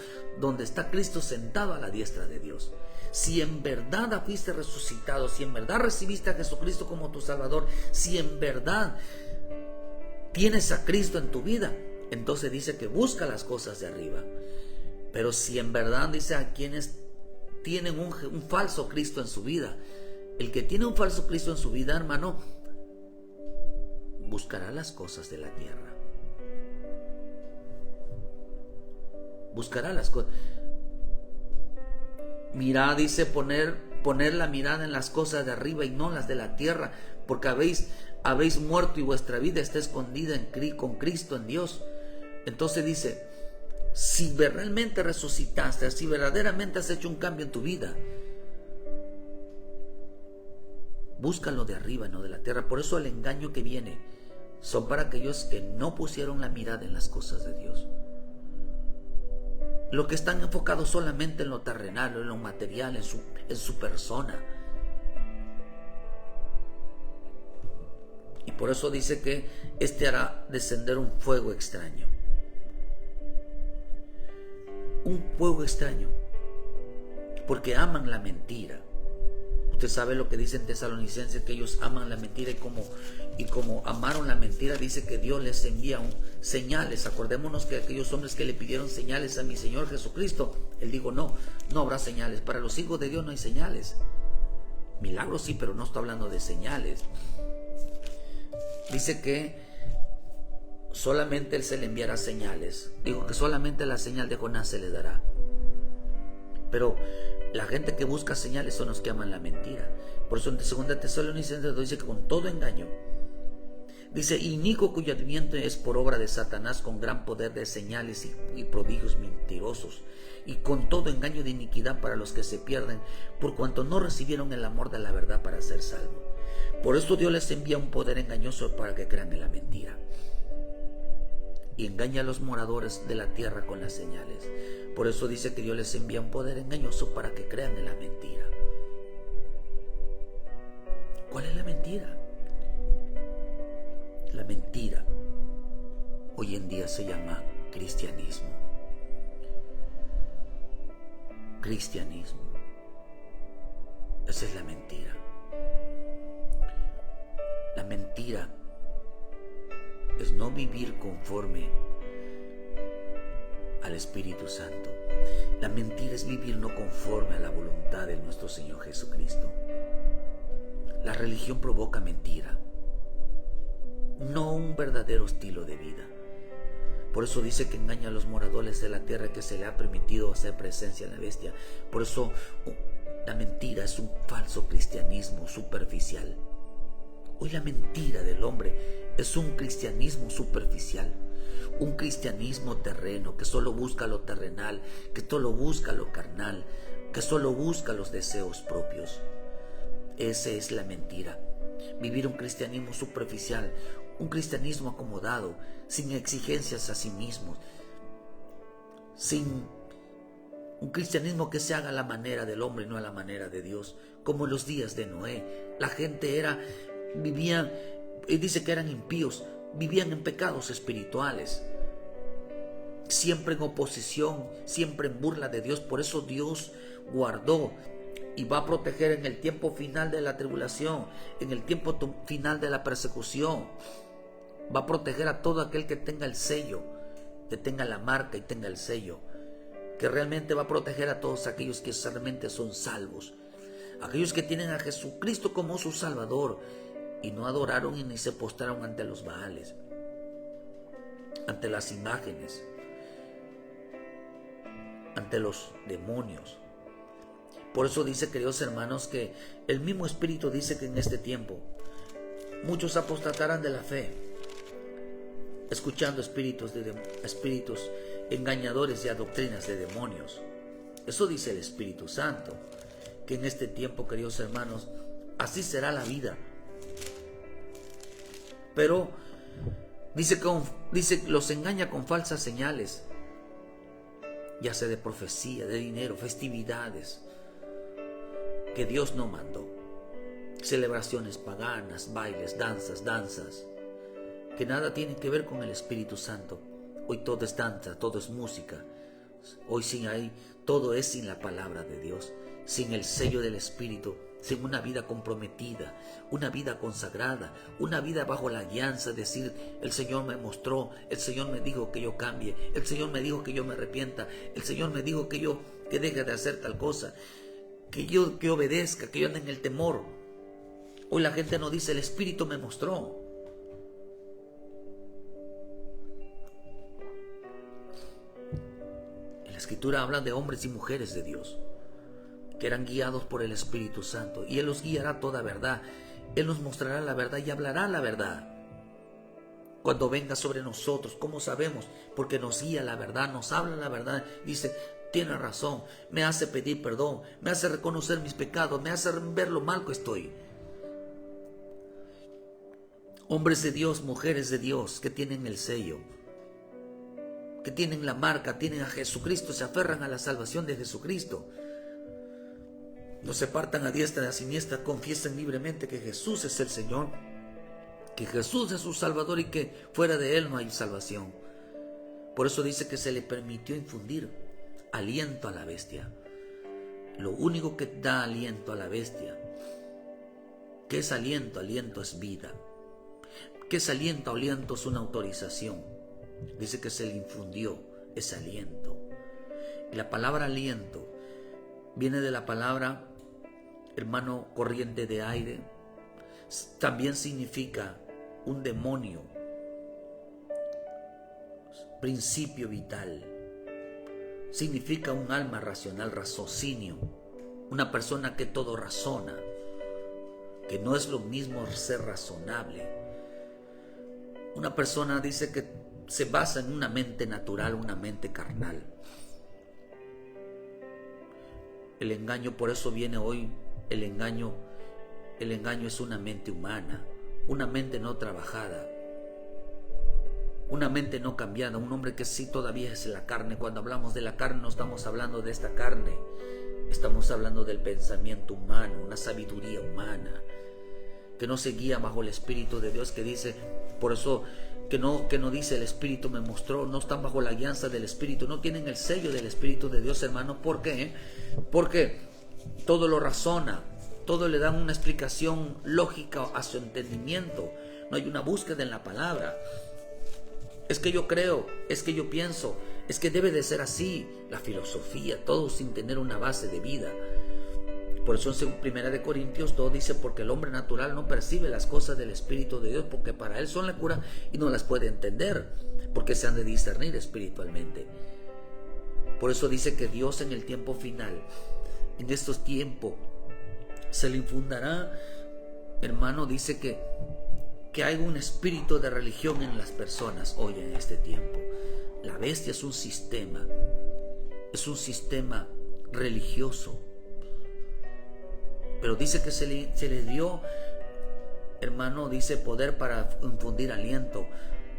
sentado a la diestra de Dios. Si en verdad fuiste resucitado, si en verdad recibiste a Jesucristo como tu Salvador, si en verdad tienes a Cristo en tu vida, entonces dice que busca las cosas de arriba. Pero si en verdad, dice, a quienes tienen un falso Cristo en su vida, el que tiene un falso Cristo en su vida, hermano, buscará las cosas de la tierra. Buscará las cosas. Mirad, dice, poner la mirada en las cosas de arriba y no las de la tierra, porque habéis muerto y vuestra vida está escondida con Cristo en Dios. Entonces dice, si realmente resucitaste, si verdaderamente has hecho un cambio en tu vida, búscalo de arriba, no de la tierra. Por eso el engaño que viene son para aquellos que no pusieron la mirada en las cosas de Dios. Los que están enfocados solamente en lo terrenal, en lo material, en su persona. Y por eso dice que hará descender un fuego extraño. Un fuego extraño. Porque aman la mentira. Usted sabe lo que dice en Tesalonicenses, que ellos aman la mentira y como amaron la mentira, dice que Dios les envía señales. Acordémonos que aquellos hombres que le pidieron señales a mi Señor Jesucristo, Él dijo, no habrá señales. Para los hijos de Dios no hay señales. Milagros sí, pero no está hablando de señales. Dice que solamente Él se le enviará señales. Dijo que solamente la señal de Jonás se le dará. Pero la gente que busca señales son los que aman la mentira. Por eso en 2 Tesalonicenses dice que con todo engaño, dice, inicuo cuyo adviento es por obra de Satanás con gran poder de señales y prodigios mentirosos, y con todo engaño de iniquidad para los que se pierden, por cuanto no recibieron el amor de la verdad para ser salvos. Por esto Dios les envía un poder engañoso para que crean en la mentira. Y engaña a los moradores de la tierra con las señales. Por eso dice que Dios les envía un poder engañoso para que crean en la mentira. ¿Cuál es la mentira? La mentira hoy en día se llama cristianismo. Cristianismo. Esa es la mentira. La mentira es no vivir conforme al Espíritu Santo. La mentira es vivir no conforme a la voluntad de nuestro Señor Jesucristo. La religión provoca mentira, no un verdadero estilo de vida. Por eso dice que engaña a los moradores de la tierra, que se le ha permitido hacer presencia en la bestia. Por eso la mentira es un falso cristianismo superficial. Hoy la mentira del hombre es un cristianismo superficial, un cristianismo terreno que solo busca lo terrenal, que solo busca lo carnal, que solo busca los deseos propios. Esa es la mentira. Vivir un cristianismo superficial, un cristianismo acomodado, sin exigencias a sí mismos, sin un cristianismo que se haga a la manera del hombre y no a la manera de Dios, como en los días de Noé. La gente era vivían, y dice que eran impíos, vivían en pecados espirituales, siempre en oposición, siempre en burla de Dios. Por eso Dios guardó y va a proteger en el tiempo final de la tribulación, en el tiempo final de la persecución. Va a proteger a todo aquel que tenga el sello, que tenga la marca y tenga el sello, que realmente va a proteger a todos aquellos que realmente son salvos, aquellos que tienen a Jesucristo como su Salvador y no adoraron y ni se postraron ante los Baales, ante las imágenes, ante los demonios. Por eso dice, queridos hermanos, que el mismo Espíritu dice que en este tiempo muchos apostatarán de la fe, escuchando espíritus engañadores y a doctrinas de demonios. Eso dice el Espíritu Santo, que en este tiempo, queridos hermanos, así será la vida. Pero dice los engaña con falsas señales, ya sea de profecía, de dinero, festividades que Dios no mandó, celebraciones paganas, bailes, danzas, que nada tienen que ver con el Espíritu Santo. Hoy todo es danza, todo es música. Hoy todo es sin la palabra de Dios, sin el sello del Espíritu, sin una vida comprometida, una vida consagrada, una vida bajo la guianza, decir, el Señor me mostró, el Señor me dijo que yo cambie, el Señor me dijo que yo me arrepienta, el Señor me dijo que deje de hacer tal cosa, que obedezca, que yo ande en el temor. Hoy la gente no dice, el Espíritu me mostró. En la Escritura habla de hombres y mujeres de Dios que eran guiados por el Espíritu Santo, y Él los guiará a toda verdad. Él nos mostrará la verdad y hablará la verdad. Cuando venga sobre nosotros, ¿cómo sabemos? Porque nos guía la verdad, nos habla la verdad. Dice, tiene razón, me hace pedir perdón, me hace reconocer mis pecados, me hace ver lo mal que estoy. Hombres de Dios, mujeres de Dios, que tienen el sello, que tienen la marca, tienen a Jesucristo, se aferran a la salvación de Jesucristo. No se partan a diestra y a siniestra, confiesen libremente que Jesús es el Señor, que Jesús es su Salvador y que fuera de Él no hay salvación. Por eso dice que se le permitió infundir aliento a la bestia. Lo único que da aliento a la bestia, ¿qué es aliento? Aliento es vida. ¿Qué es aliento? Aliento es una autorización. Dice que se le infundió ese aliento. Y la palabra aliento viene de la palabra, hermano, corriente de aire. También significa un demonio, principio vital. Significa un alma racional, raciocinio, una persona que todo razona, que no es lo mismo ser razonable. Una persona dice que se basa en una mente natural, una mente carnal. El engaño, por eso viene hoy, el engaño es una mente humana, una mente no trabajada, una mente no cambiada, un hombre que sí todavía es la carne. Cuando hablamos de la carne no estamos hablando de esta carne, estamos hablando del pensamiento humano, una sabiduría humana, que no se guía bajo el Espíritu de Dios, que dice, por eso que no dice el Espíritu me mostró, no están bajo la guianza del Espíritu, no tienen el sello del Espíritu de Dios, hermano. ¿Por qué? Porque todo lo razona, todo le dan una explicación lógica a su entendimiento, no hay una búsqueda en la palabra. Es que yo creo, es que yo pienso, es que debe de ser así, la filosofía, todo sin tener una base de vida. Por eso en 1 Corintios todo dice, porque el hombre natural no percibe las cosas del Espíritu de Dios, porque para él son locura y no las puede entender, porque se han de discernir espiritualmente. Por eso dice que Dios en el tiempo final, en estos tiempos, se le infundará, hermano, dice que hay un espíritu de religión en las personas hoy en este tiempo. La bestia es un sistema religioso. Pero dice que se le dio, hermano, dice poder para infundir aliento,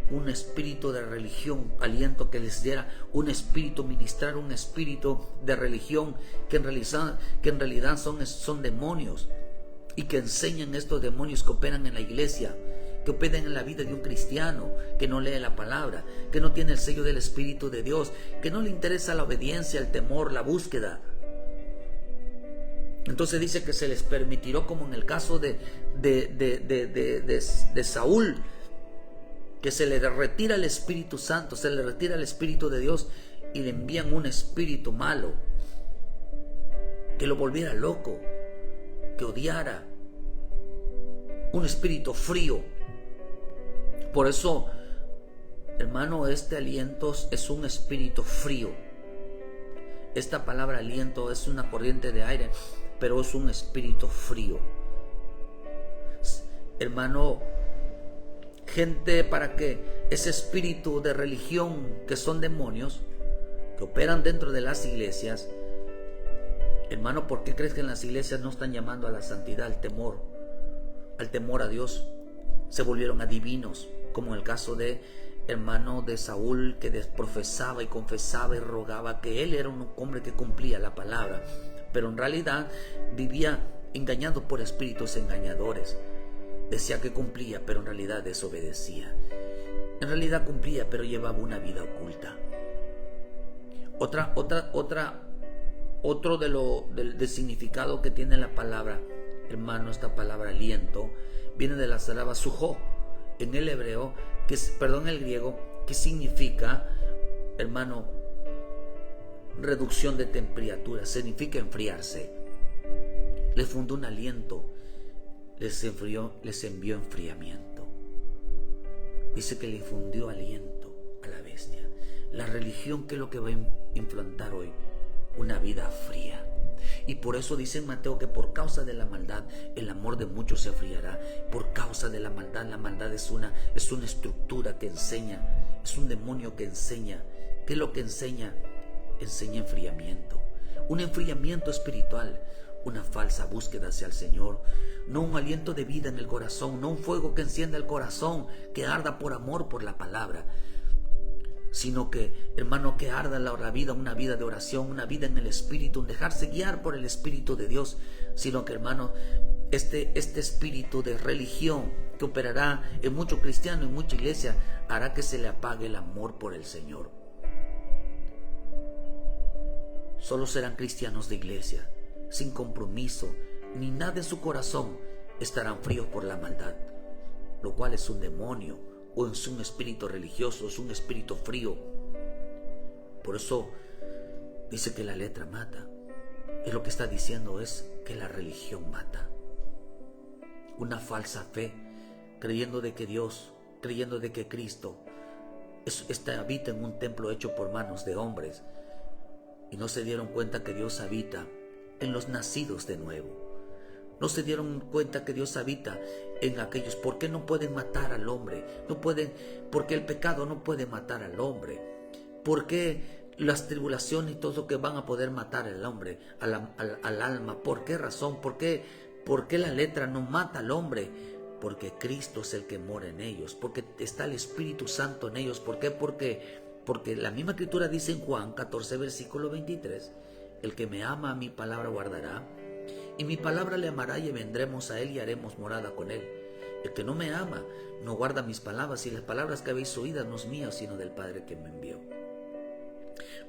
un espíritu de religión, aliento que les diera un espíritu, ministrar un espíritu de religión que en realidad son demonios y que enseñan estos demonios que operan en la iglesia, que operan en la vida de un cristiano que no lee la palabra, que no tiene el sello del Espíritu de Dios, que no le interesa la obediencia, el temor, la búsqueda. Entonces dice que se les permitirá, como en el caso de Saúl, que se le retira el Espíritu Santo, se le retira el Espíritu de Dios y le envían un espíritu malo que lo volviera loco, que odiara, un espíritu frío. Por eso, hermano, este aliento es un espíritu frío. Esta palabra aliento es una corriente de aire, pero es un espíritu frío. Hermano, gente, para que ese espíritu de religión, que son demonios que operan dentro de las iglesias, hermano, ¿por qué crees que en las iglesias no están llamando a la santidad, al temor a Dios? Se volvieron adivinos, como en el caso de hermano de Saúl, que profesaba y confesaba y rogaba que él era un hombre que cumplía la palabra, pero en realidad vivía engañado por espíritus engañadores. Decía que cumplía, pero en realidad desobedecía. En realidad cumplía, pero llevaba una vida oculta. Otro del significado que tiene la palabra, hermano, esta palabra aliento, viene de la palabra sujó, en el hebreo, el griego, que significa, hermano, reducción de temperatura, significa enfriarse. Les fundó un aliento, les envió enfriamiento. Dice que le infundió aliento a la bestia. La religión, ¿qué es lo que va a implantar hoy? Una vida fría. Y por eso dice en Mateo que por causa de la maldad el amor de muchos se enfriará. Por causa de la maldad es una estructura que enseña, es un demonio que enseña. ¿Qué es lo que enseña? Enseña enfriamiento, un enfriamiento espiritual, una falsa búsqueda hacia el Señor, no un aliento de vida en el corazón, no un fuego que encienda el corazón, que arda por amor por la palabra, sino que, hermano, que arda la vida, una vida de oración, una vida en el Espíritu, un dejarse guiar por el Espíritu de Dios, sino que, hermano, este espíritu de religión que operará en muchos cristianos, en mucha iglesia, hará que se le apague el amor por el Señor. Solo serán cristianos de iglesia, sin compromiso, ni nada en su corazón, estarán fríos por la maldad, lo cual es un demonio, o es un espíritu religioso, es un espíritu frío. Por eso dice que la letra mata. Y lo que está diciendo es que la religión mata. Una falsa fe, creyendo de que Dios, creyendo de que Cristo habita en un templo hecho por manos de hombres, y no se dieron cuenta que Dios habita en los nacidos de nuevo. No se dieron cuenta que Dios habita en aquellos. ¿Por qué no pueden matar al hombre? No pueden, porque el pecado no puede matar al hombre. ¿Por qué las tribulaciones y todo lo que van a poder matar al hombre, al alma? ¿Por qué razón? ¿Por qué la letra no mata al hombre? Porque Cristo es el que mora en ellos, porque está el Espíritu Santo en ellos. ¿Por qué? Porque la misma Escritura dice en Juan 14, versículo 23, el que me ama a mi palabra guardará, y mi palabra le amará, y vendremos a él y haremos morada con él. El que no me ama no guarda mis palabras, y las palabras que habéis oído no es mías, sino del Padre que me envió.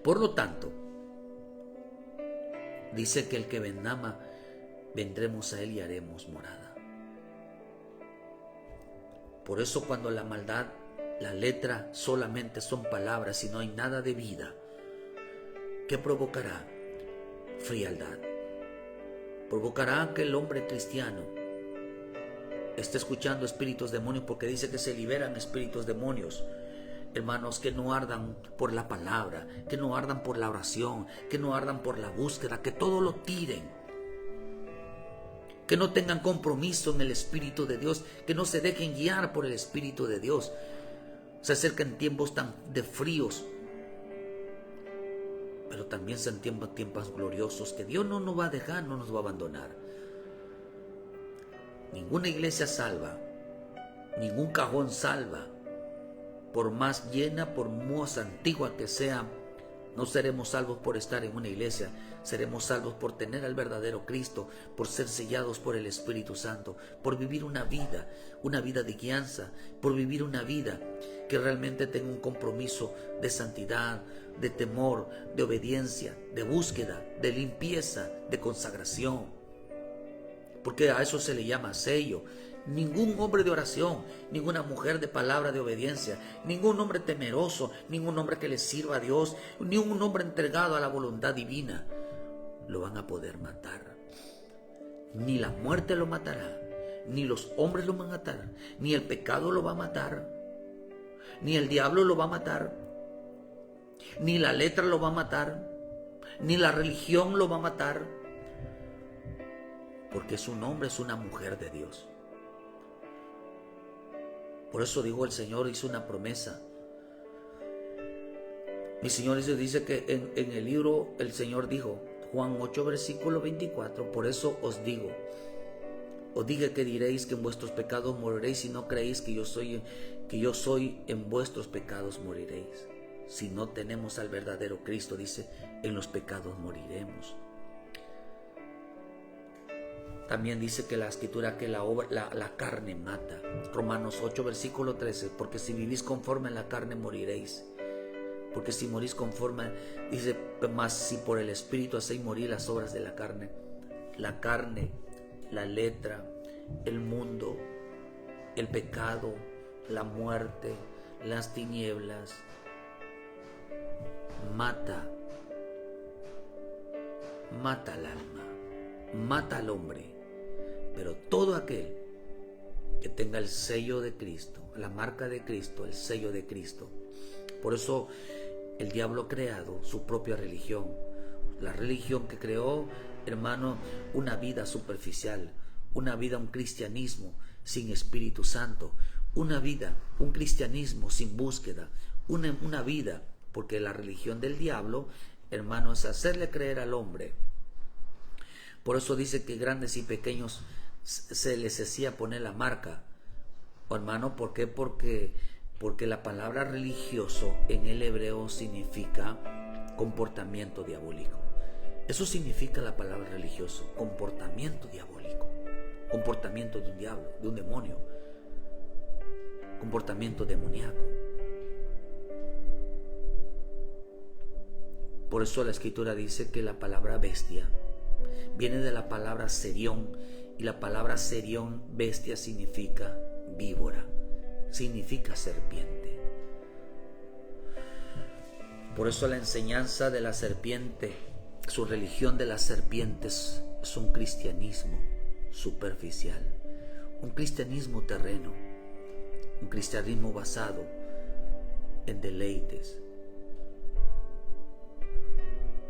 Por lo tanto, dice que el que me ama, vendremos a él y haremos morada. Por eso cuando la maldad, la letra solamente son palabras y no hay nada de vida, ¿qué provocará? Frialdad. Provocará que el hombre cristiano esté escuchando espíritus demonios, porque dice que se liberan espíritus demonios. Hermanos, que no ardan por la palabra, que no ardan por la oración, que no ardan por la búsqueda, que todo lo tiren, que no tengan compromiso en el Espíritu de Dios, que no se dejen guiar por el Espíritu de Dios. Se acercan tiempos tan de fríos, pero también son tiempos gloriosos que Dios no nos va a dejar, no nos va a abandonar. Ninguna iglesia salva, ningún cajón salva, por más llena, por más antigua que sea, No seremos salvos por estar en una iglesia, seremos salvos por tener al verdadero Cristo, por ser sellados por el Espíritu Santo, por vivir una vida de guianza, por vivir una vida que realmente tenga un compromiso de santidad, de temor, de obediencia, de búsqueda, de limpieza, de consagración. Porque a eso se le llama sello. Ningún hombre de oración, ninguna mujer de palabra de obediencia, ningún hombre temeroso, ningún hombre que le sirva a Dios, ni un hombre entregado a la voluntad divina, lo van a poder matar. Ni la muerte lo matará, ni los hombres lo van a matar, ni el pecado lo va a matar, ni el diablo lo va a matar, ni la letra lo va a matar, ni la religión lo va a matar, porque es un hombre, es una mujer de Dios. Por eso dijo el Señor, hizo una promesa. Mi Señor dice que en el libro el Señor dijo, Juan 8 versículo 24, por eso os dije que diréis que en vuestros pecados moriréis, si no creéis que yo soy, en vuestros pecados moriréis. Si no tenemos al verdadero Cristo, dice, en los pecados moriremos. También dice que la escritura que la carne mata. Romanos 8 versículo 13, porque si vivís conforme a la carne moriréis. Porque si morís conforme, dice, más si por el Espíritu hacéis morir las obras de la carne, la letra, el mundo, el pecado, la muerte, las tinieblas, mata al alma, mata al hombre. Pero todo aquel que tenga el sello de Cristo, la marca de Cristo, el sello de Cristo. Por eso el diablo ha creado su propia religión. La religión que creó, hermano, una vida superficial, una vida, un cristianismo sin Espíritu Santo, una vida, un cristianismo sin búsqueda, una vida, porque la religión del diablo, hermano, es hacerle creer al hombre. Por eso dice que grandes y pequeños se les hacía poner la marca. Hermano, ¿por qué? Porque la palabra religioso en el hebreo significa comportamiento diabólico. Eso significa la palabra religioso, comportamiento diabólico, comportamiento de un diablo, de un demonio, comportamiento demoníaco. Por eso la Escritura dice que la palabra bestia viene de la palabra serión, y la palabra serión, bestia, significa víbora, significa serpiente. Por eso la enseñanza de la serpiente, su religión de las serpientes, es un cristianismo superficial, un cristianismo terreno, un cristianismo basado en deleites.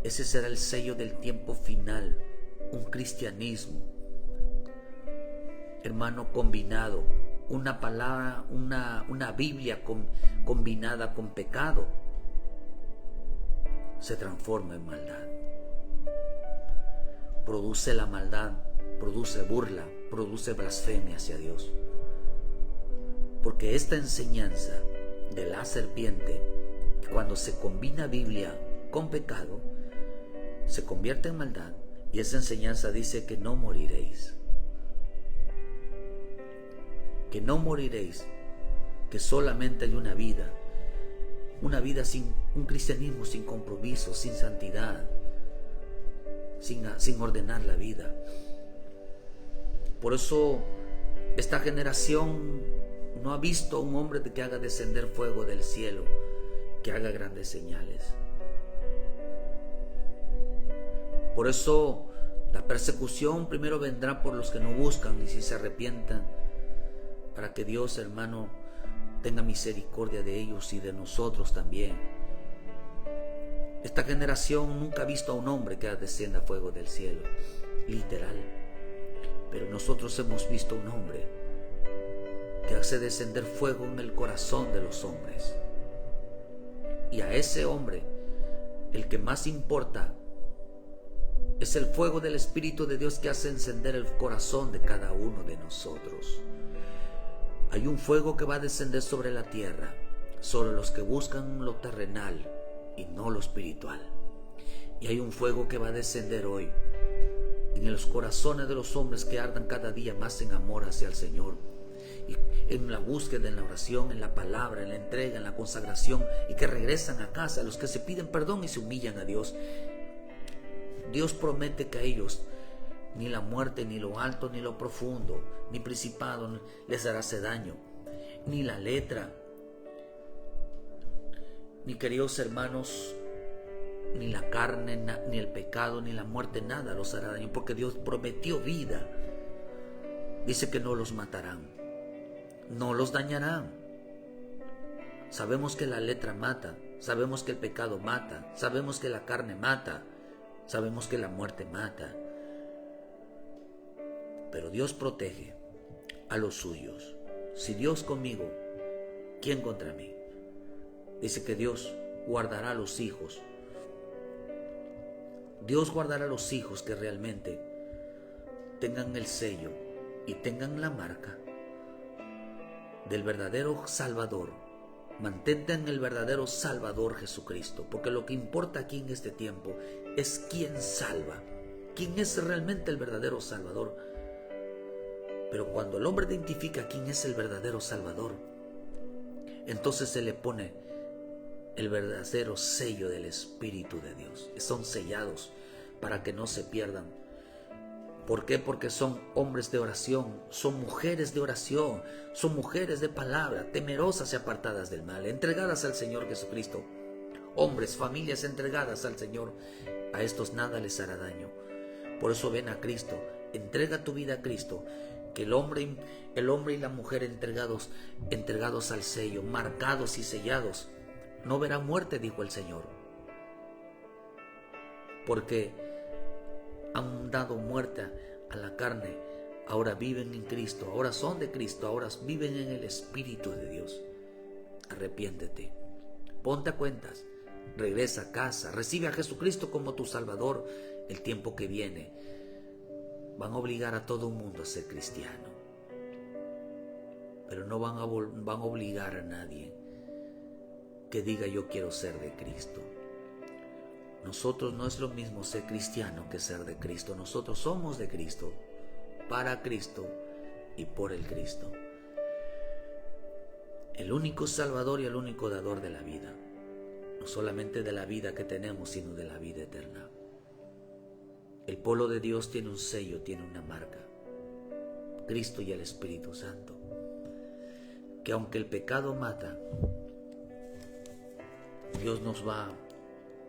Ese será el sello del tiempo final, un cristianismo, hermano, combinado, una palabra, una Biblia combinada con pecado, se transforma en maldad. Produce la maldad, produce burla, produce blasfemia hacia Dios. Porque esta enseñanza de la serpiente, cuando se combina Biblia con pecado, se convierte en maldad, y esa enseñanza dice que no moriréis. Que no moriréis, que solamente hay una vida sin un cristianismo, sin compromiso, sin santidad, sin ordenar la vida. Por eso esta generación no ha visto a un hombre que haga descender fuego del cielo, que haga grandes señales. Por eso la persecución primero vendrá por los que no buscan y si se arrepientan, para que Dios, hermano, tenga misericordia de ellos y de nosotros también. Esta generación nunca ha visto a un hombre que descienda fuego del cielo, literal. Pero nosotros hemos visto a un hombre que hace descender fuego en el corazón de los hombres. Y a ese hombre, el que más importa, es el fuego del Espíritu de Dios que hace encender el corazón de cada uno de nosotros. Hay un fuego que va a descender sobre la tierra, sobre los que buscan lo terrenal, y no lo espiritual. Y hay un fuego que va a descender hoy en los corazones de los hombres que ardan cada día más en amor hacia el Señor, y en la búsqueda, en la oración, en la palabra, en la entrega, en la consagración, y que regresan a casa, los que se piden perdón y se humillan a Dios. Dios promete que a ellos ni la muerte, ni lo alto, ni lo profundo, ni principado les hará daño, ni la letra, ni, queridos hermanos, ni la carne, ni el pecado, ni la muerte, nada los hará daño, porque Dios prometió vida. Dice que no los matarán, no los dañarán. Sabemos que la letra mata, sabemos que el pecado mata, sabemos que la carne mata, sabemos que la muerte mata. Pero Dios protege a los suyos. Si Dios conmigo, ¿quién contra mí? Dice que Dios guardará a los hijos. Dios guardará a los hijos que realmente tengan el sello y tengan la marca del verdadero Salvador. Mantente en el verdadero Salvador Jesucristo, porque lo que importa aquí en este tiempo es quién salva, quién es realmente el verdadero Salvador. Pero cuando el hombre identifica quién es el verdadero Salvador, entonces se le pone el verdadero sello del Espíritu de Dios. Son sellados para que no se pierdan. ¿Por qué? Porque son hombres de oración, son mujeres de oración, son mujeres de palabra, temerosas y apartadas del mal, entregadas al Señor Jesucristo. Hombres, familias entregadas al Señor, a estos nada les hará daño. Por eso ven a Cristo, entrega tu vida a Cristo, que el hombre y la mujer entregados al sello, marcados y sellados, no verán muerte, dijo el Señor, porque han dado muerte a la carne, ahora viven en Cristo, ahora son de Cristo, ahora viven en el Espíritu de Dios. Arrepiéntete, ponte a cuentas, regresa a casa, recibe a Jesucristo como tu Salvador. El tiempo que viene van a obligar a todo el mundo a ser cristiano, pero no van a obligar a nadie que diga yo quiero ser de Cristo. Nosotros no es lo mismo ser cristiano que ser de Cristo. Nosotros somos de Cristo, para Cristo y por el Cristo. El único Salvador y el único dador de la vida. No solamente de la vida que tenemos, sino de la vida eterna. El pueblo de Dios tiene un sello, tiene una marca. Cristo y el Espíritu Santo. Que aunque el pecado mata, Dios nos va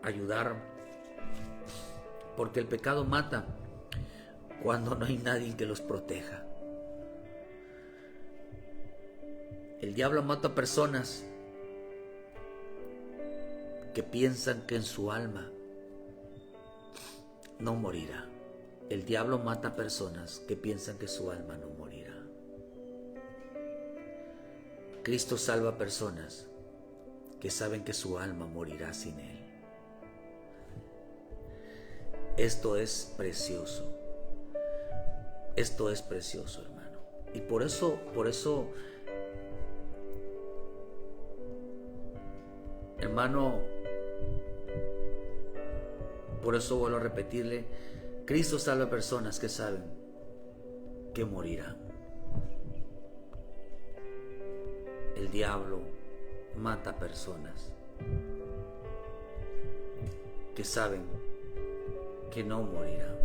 a ayudar, porque el pecado mata cuando no hay nadie que los proteja. El diablo mata a personas que piensan que en su alma no morirá. El diablo mata a personas que piensan que su alma no morirá. Cristo salva a personas que saben que su alma morirá sin Él. Esto es precioso. Esto es precioso, hermano. Y por eso, hermano, por eso vuelvo a repetirle, Cristo salva a personas que saben que morirán. El diablo mata a personas que saben que no morirán.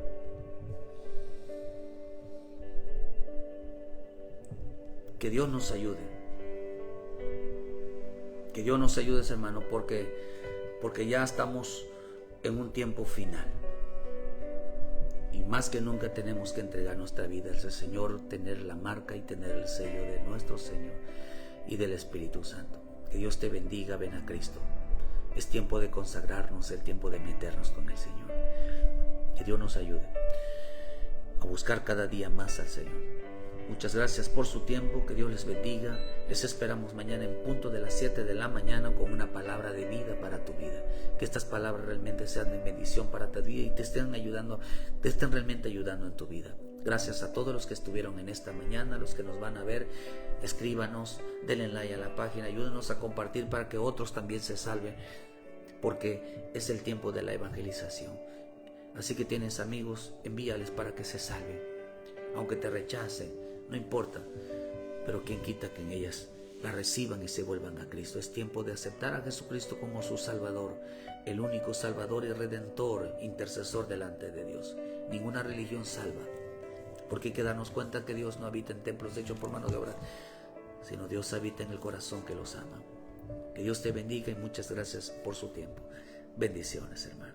Que Dios nos ayude. Que Dios nos ayude, hermano, porque ya estamos en un tiempo final. Y más que nunca tenemos que entregar nuestra vida al Señor, tener la marca y tener el sello de nuestro Señor y del Espíritu Santo. Que Dios te bendiga, ven a Cristo. Es tiempo de consagrarnos, es tiempo de meternos con el Señor. Que Dios nos ayude a buscar cada día más al Señor. Muchas gracias por su tiempo, que Dios les bendiga. Les esperamos mañana en punto de las 7 de la mañana con una palabra de vida para tu vida. Que estas palabras realmente sean de bendición para tu vida y te estén realmente ayudando en tu vida. Gracias a todos los que estuvieron en esta mañana, los que nos van a ver. Escríbanos, denle like a la página, ayúdenos a compartir para que otros también se salven. porque es el tiempo de la evangelización. Así que tienes amigos, envíales para que se salven. Aunque te rechacen, no importa, pero quién quita que en ellas la reciban y se vuelvan a Cristo. Es tiempo de aceptar a Jesucristo como su Salvador, el único Salvador y Redentor, intercesor delante de Dios. Ninguna religión salva, porque hay que darnos cuenta que Dios no habita en templos hechos por mano de obra, sino Dios habita en el corazón que los ama. Que Dios te bendiga y muchas gracias por su tiempo. Bendiciones, hermano.